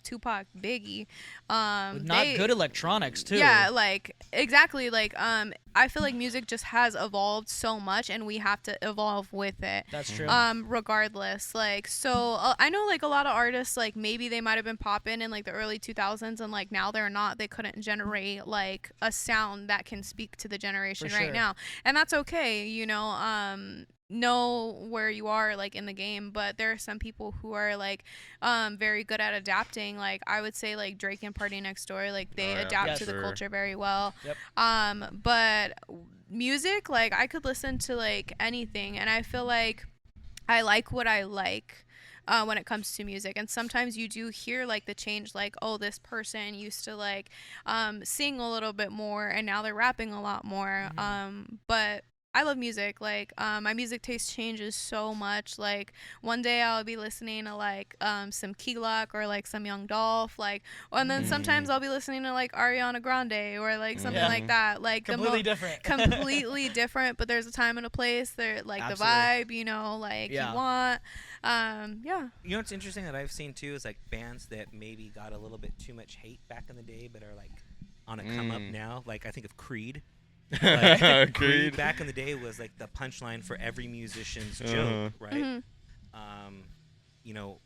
Tupac, Biggie. With not they- good electronics too. Yeah, like exactly. Like I feel like music just has evolved so much, and we have to evolve with it. That's true. Regardless, like so I know like a lot of artists like maybe they might have been popping in like the early 2000s and like now they're not. They couldn't generate like a sound that can speak to the generation For right sure. now, and that's okay, you know where you are like in the game, but there are some people who are like very good at adapting. Like I would say like Drake and Party Next Door, like they Oh, yeah, adapt Yes. to the sure. culture very well. Yep. But music, like I could listen to like anything, and I feel like I like what I like when it comes to music. And sometimes you do hear like the change, like, oh, this person used to like sing a little bit more and now they're rapping a lot more. But I love music. Like my music taste changes so much. Like one day I'll be listening to like some Key Lock or like some Young Dolph, like, and then sometimes I'll be listening to like Ariana Grande or like something Yeah. like that. Like Completely different. completely different, but there's a time and a place. There like Absolutely. the vibe, you know, like Yeah. you want. Yeah. You know what's interesting that I've seen too is like bands that maybe got a little bit too much hate back in the day, but are like on a come up now. Like I think of Creed. Like, Agreed. back in the day was like the punchline for every musician's Uh-huh. joke, right? Mhm. You know,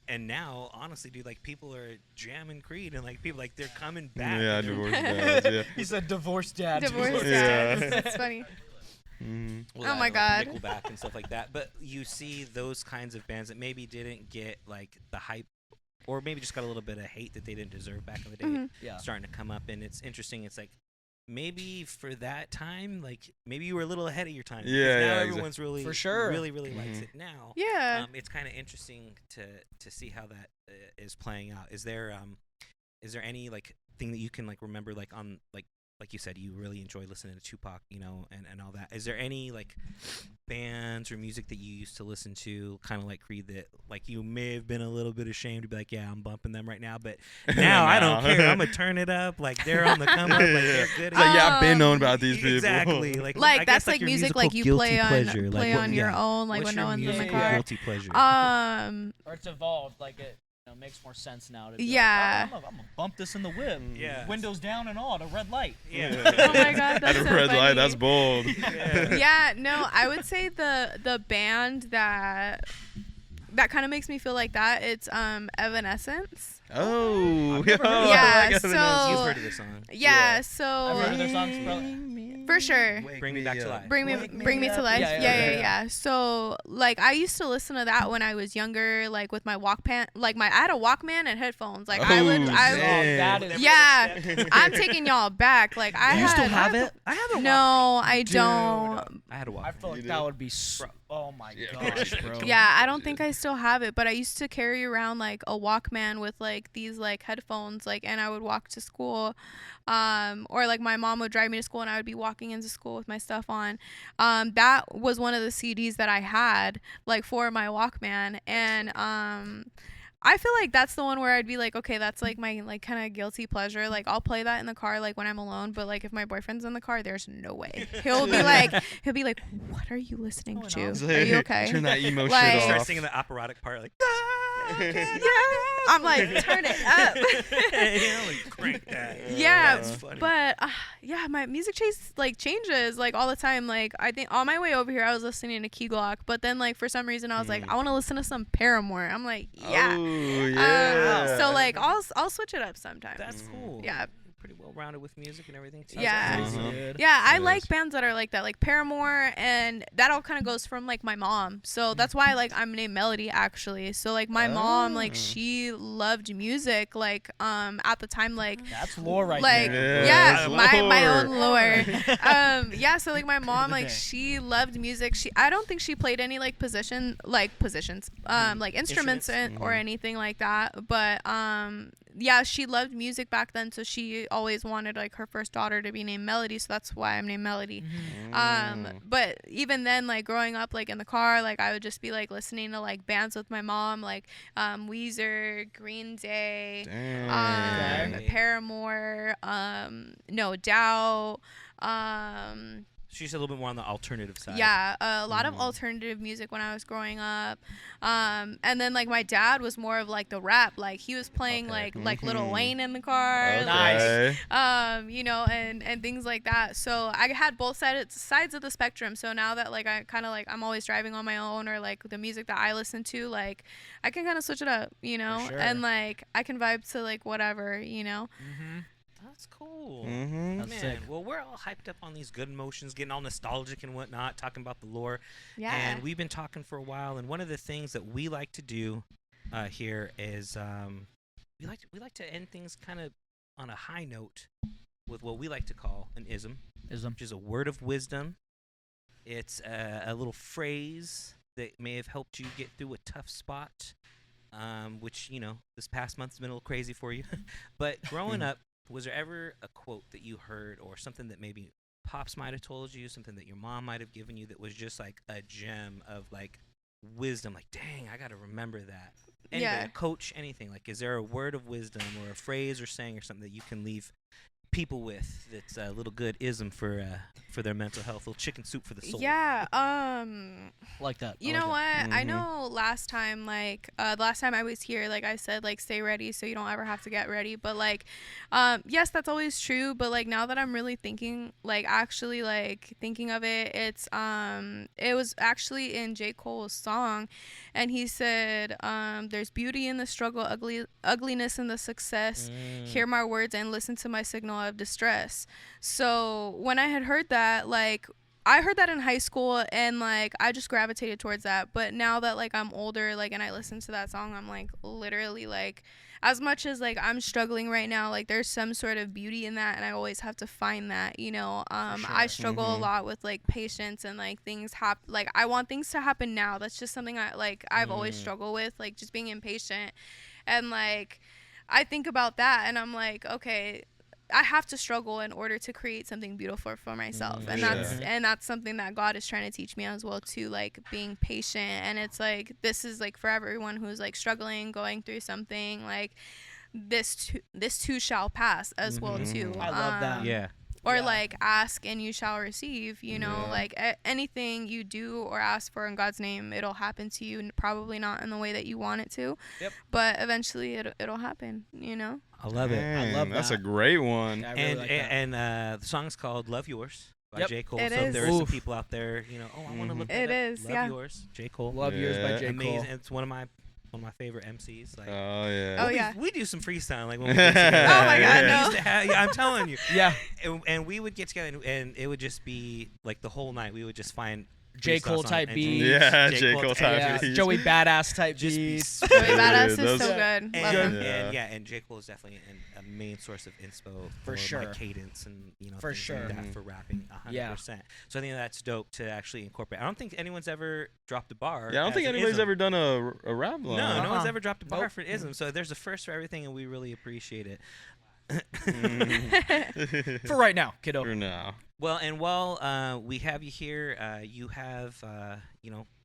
and now, honestly, dude, like people are jamming Creed, and like people like they're coming back. Yeah, and they're- divorced dads. Yeah. He said divorced dad. Divorced Yeah. dads. That's funny. Mhm. Well, Oh I my don't know, God. Nickelback and stuff like that. But you see those kinds of bands that maybe didn't get like the hype, or maybe just got a little bit of hate that they didn't deserve back in the day, Mhm. Yeah. starting to come up. And it's interesting. It's like maybe for that time, like maybe you were a little ahead of your time. 'cause Yeah, now yeah, everyone's really, For sure. really likes Mhm. it now. Yeah. It's kind of interesting to see how that is playing out. Is there any like thing that you can like remember like on like you said you really enjoy listening to Tupac, you know, and all that. Is there any like bands or music that you used to listen to, kind of like Creed, that like you may have been a little bit ashamed to be like, yeah, I'm bumping them right now, but now I don't care. I'm gonna turn it up. Like they're on the come up. Like they're good. It's like, yeah, I've been known Um, about these people. Exactly. Like Like I guess, that's like your music musical like you guilty play on pleasure. Like, what- your yeah. own, like What's when no your one's in the musical car. guilty pleasure? Or it's evolved, like it makes more sense now. To be Yeah. Like, I'm gonna bump this in the whip. Yeah. Windows down and all, at a red light. Yeah. Oh my God, At that's a so red light, funny. that's bold. Yeah, no, I would say the band that kind of makes me feel like that, it's Evanescence. Oh, I've never heard of I Yeah, like so- Evanescence. You've heard of this song? Yeah, I've so heard of their songs, bro. for sure. Bring Me Back to Life. Bring me to life. Yeah. So like I used to listen to that when I was younger, like with my I had a Walkman and headphones. Like I would Oh, dang. that is yeah. I'm taking y'all back. Like I You still had have it? I have it. No, I don't. I had a walk. I feel like You that did? would be oh my Yeah, gosh, bro. Yeah, I don't think I still have it, but I used to carry around like a Walkman with like these like headphones, like, and I would walk to school, or like my mom would drive me to school and I would be walking into school with my stuff on. That was one of the CDs that I had like for my Walkman, and I feel like that's the one where I'd be like, okay, that's like my like kind of guilty pleasure. Like I'll play that in the car like when I'm alone, but like if my boyfriend's in the car, there's no way. He'll be like, what are you listening Going to? on? Are you okay? Turn that emo Like- shit Start off. singing the operatic part, like. Yeah. I'm like, turn it up. like, crank that. Yeah, That's funny. but yeah, my music changes like all the time. Like I think on my way over here, I was listening to Key Glock, but then like for some reason I was like, I want to listen to some Paramore. I'm like, yeah. Oh, yeah. So like I'll switch it up sometimes. That's cool. Yeah. Pretty well rounded with music and everything too. Yeah. Crazy, Uh-huh. dude. Yeah, I It like is. bands that are like that, like Paramore, and that all kind of goes from like my mom. So that's why like I'm named Melody actually. So like my mom, like she loved music, like at the time, like That's lore right like there. Yeah, yeah, that's my lore. own lore. Yeah, so like my mom, like she loved music. I don't think she played any like positions, like instruments or anything like that, but yeah, she loved music back then, so she always wanted like her first daughter to be named Melody, so that's why I'm named Melody. But even then, like growing up like in the car, like I would just be like listening to like bands with my mom, like Weezer, Green Day, Dang. Okay. Paramore, No Doubt, She's a little bit more on the alternative side. yeah, a lot of alternative music when I was growing up. And then like my dad was more of like the rap, like he was playing like Lil Wayne in the car, Okay. you know, and things like that. So I had both sides of the spectrum. So now that like I kind of like I'm always driving on my own, or like the music that I listen to, like I can kind of switch it up, you know, sure. and like I can vibe to like whatever, you know. That's cool. Mm-hmm. That's Man, sick. well, we're all hyped up on these good emotions, getting all nostalgic and whatnot, talking about the lore. Yeah. And we've been talking for a while, and one of the things that we like to do here is we like to end things kind of on a high note with what we like to call an ism, which is a word of wisdom. It's a little phrase that may have helped you get through a tough spot, which, you know, this past month's been a little crazy for you. But growing up, was there ever a quote that you heard, or something that maybe Pops might have told you, something that your mom might have given you, that was just like a gem of like wisdom? Like, dang, I got to remember that. Anybody, Yeah. a coach, anything. Like, is there a word of wisdom or a phrase or saying or something that you can leave people with that's a little good ism for their mental health, a little chicken soup for the soul. Yeah. Like that. You I know like what? I know last time, like, the last time I was here, like I said, like, stay ready so you don't ever have to get ready. But, like, yes, that's always true. But, like, now that I'm really thinking, like, actually, like, thinking of it, it was actually in J. Cole's song. And he said, there's beauty in the struggle, ugliness in the success. Hear my words and listen to my signal of distress. So when I had heard that, like, I heard that in high school, and like I just gravitated towards that. But now that like I'm older, like, and I listen to that song, I'm like, literally, like, as much as like I'm struggling right now, like there's some sort of beauty in that, and I always have to find that, you know. I struggle a lot with like patience and like things happen. Like I want things to happen now. That's just something I've always struggled with, like just being impatient. And like I think about that, and I'm like, okay, I have to struggle in order to create something beautiful for myself. And that's something that God is trying to teach me as well too, like being patient. And it's like, this is like for everyone who's like struggling, going through something, like this too shall pass as well too. I love that. Yeah. Or like ask and you shall receive, you know, like anything you do or ask for in God's name, it'll happen to you, and probably not in the way that you want it to. Yep. But eventually it'll happen, you know. I love it. I love That's that. a great one. Yeah, I really like that. And the song's called "Love Yours" by J. Cole. It so if is. there are some people out there, you know, I want to look It that up. is, Love yeah. Yours, J. Cole. Love Yours by J. Amazing. Cole. It's one of my favorite MCs. Like, Oh yeah. Oh, yeah. we do some freestyle like when we get together. Oh, my God, We no. used to have- yeah, I'm telling you. Yeah. And we would get together, and it would just be like the whole night. We would just find J. freestyle Cole songs type and beats. Yeah, J. Cole type Yeah. beats. Joey Badass type Just be beats. Joey Badass is those- so good. And, Love him. and J. Cole is definitely a main source of inspo For sure. my cadence and For things sure. like that for rapping 100%. Yeah. So I think that's dope to actually incorporate. I don't think anyone's ever dropped a bar. Yeah, I don't as think an anybody's ism. ever done a rap line. No one's Uh-uh. ever dropped a bar Nope. for an ism. So there's a first for everything, and we really appreciate it. For right now, kiddo. For now. Well, and while we have you here, you have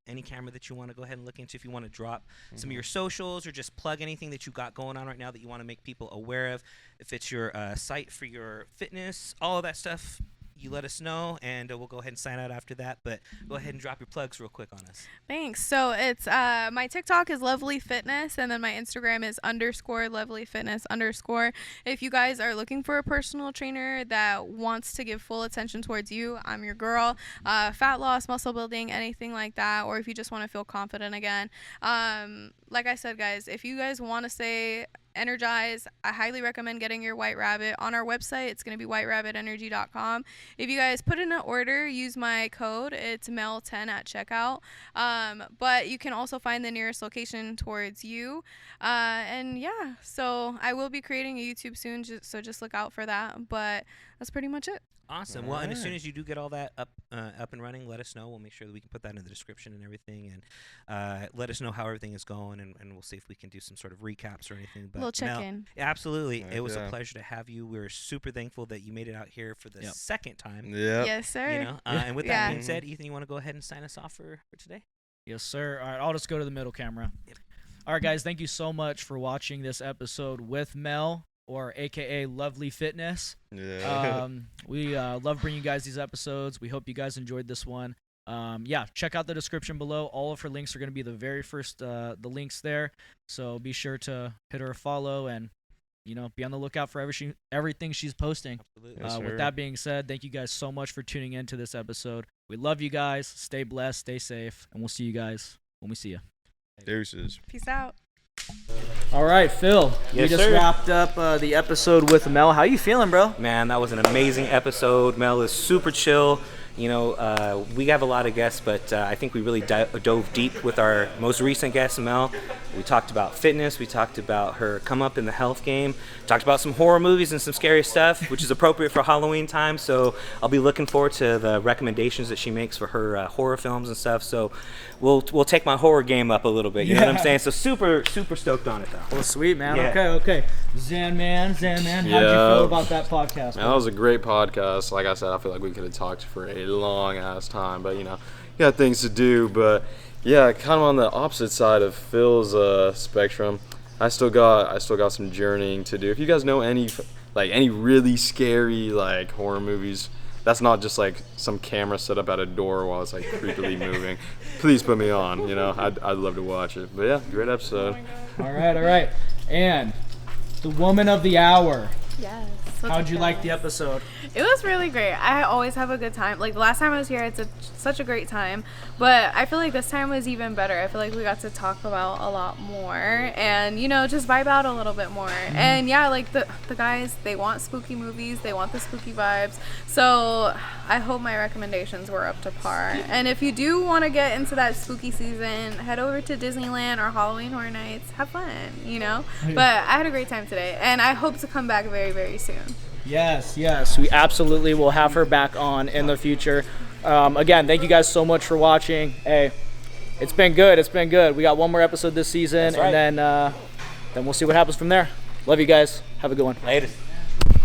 any camera that you want to go ahead and look into. If you want to drop some of your socials or just plug anything that you got going on right now that you want to make people aware of, if it's your site for your fitness, all of that stuff, you let us know, and we'll go ahead and sign out after that. But go ahead and drop your plugs real quick on us. Thanks. So it's my TikTok is Lovelyfitness, and then my Instagram is _Lovelyfitness_. If you guys are looking for a personal trainer that wants to give full attention towards you, I'm your girl. Fat loss, muscle building, anything like that, or if you just want to feel confident again. Like I said, guys, if you guys want to stay energized, I highly recommend getting your White Rabbit on our website. It's going to be whiterabbitenergy.com. If you guys put in an order, use my code. It's MEL10 at checkout. But you can also find the nearest location towards you. And yeah, so I will be creating a YouTube soon, so just look out for that. But that's pretty much it. Awesome. Well, and as soon as you do get all that up and running, let us know. We'll make sure that we can put that in the description and everything, and let us know how everything is going, and we'll see if we can do some sort of recaps or anything. But Little check-in. Absolutely. Heck It was a yeah. pleasure to have you. We're super thankful that you made it out here for the second time. Yep. Yes, sir. You know, and with Yeah. that being said, Ethan, you want to go ahead and sign us off for today? Yes, sir. All right, I'll just go to the middle camera. All right, guys, thank you so much for watching this episode with Mel, or AKA Lovely Fitness. Yeah. We love bringing you guys these episodes. We hope you guys enjoyed this one. Yeah, check out the description below. All of her links are going to be the very first the links there. So be sure to hit her a follow and be on the lookout for everything she's posting. Absolutely. Yes, sir. With that being said, thank you guys so much for tuning in to this episode. We love you guys. Stay blessed, stay safe, and we'll see you guys when we see you. Deuces. Peace out. All right, Phil. Yes, we just sir. wrapped up the episode with Mel. How you feeling, bro? Man, that was an amazing episode. Mel is super chill. We have a lot of guests, but I think we really dove deep with our most recent guest, Mel. We talked about fitness. We talked about her come up in the health game. Talked about some horror movies and some scary stuff, which is appropriate for Halloween time. So I'll be looking forward to the recommendations that she makes for her horror films and stuff. So we'll take my horror game up a little bit. You know what I'm saying? So super stoked on it though. Well, sweet, man. Yeah. Okay. Zan man, how'd you Yeah. feel about that podcast? That was a great podcast. Like I said, I feel like we could have talked for a long ass time, but you got things to do. But yeah, kind of on the opposite side of Phil's spectrum, I still got some journeying to do. If you guys know any like any really scary like horror movies. That's not just like some camera set up at a door while it's like creepily moving. Please put me on. You know, I'd love to watch it. But yeah, great episode. All right. And the woman of the hour. Yes. How'd you like the episode? It was really great. I always have a good time. Like the last time I was here, it's such a great time. But I feel like this time was even better. I feel like we got to talk about a lot more and, you know, just vibe out a little bit more. And yeah, like the guys, they want spooky movies. They want the spooky vibes. So I hope my recommendations were up to par. And if you do want to get into that spooky season, head over to Disneyland or Halloween Horror Nights. Have fun, you know. But I had a great time today. And I hope to come back very, very soon. Yes, we absolutely will have her back on in the future. Again, thank you guys so much for watching. Hey, it's been good. We got one more episode this season, and then we'll see what happens from there. Love you guys. Have a good one. Later.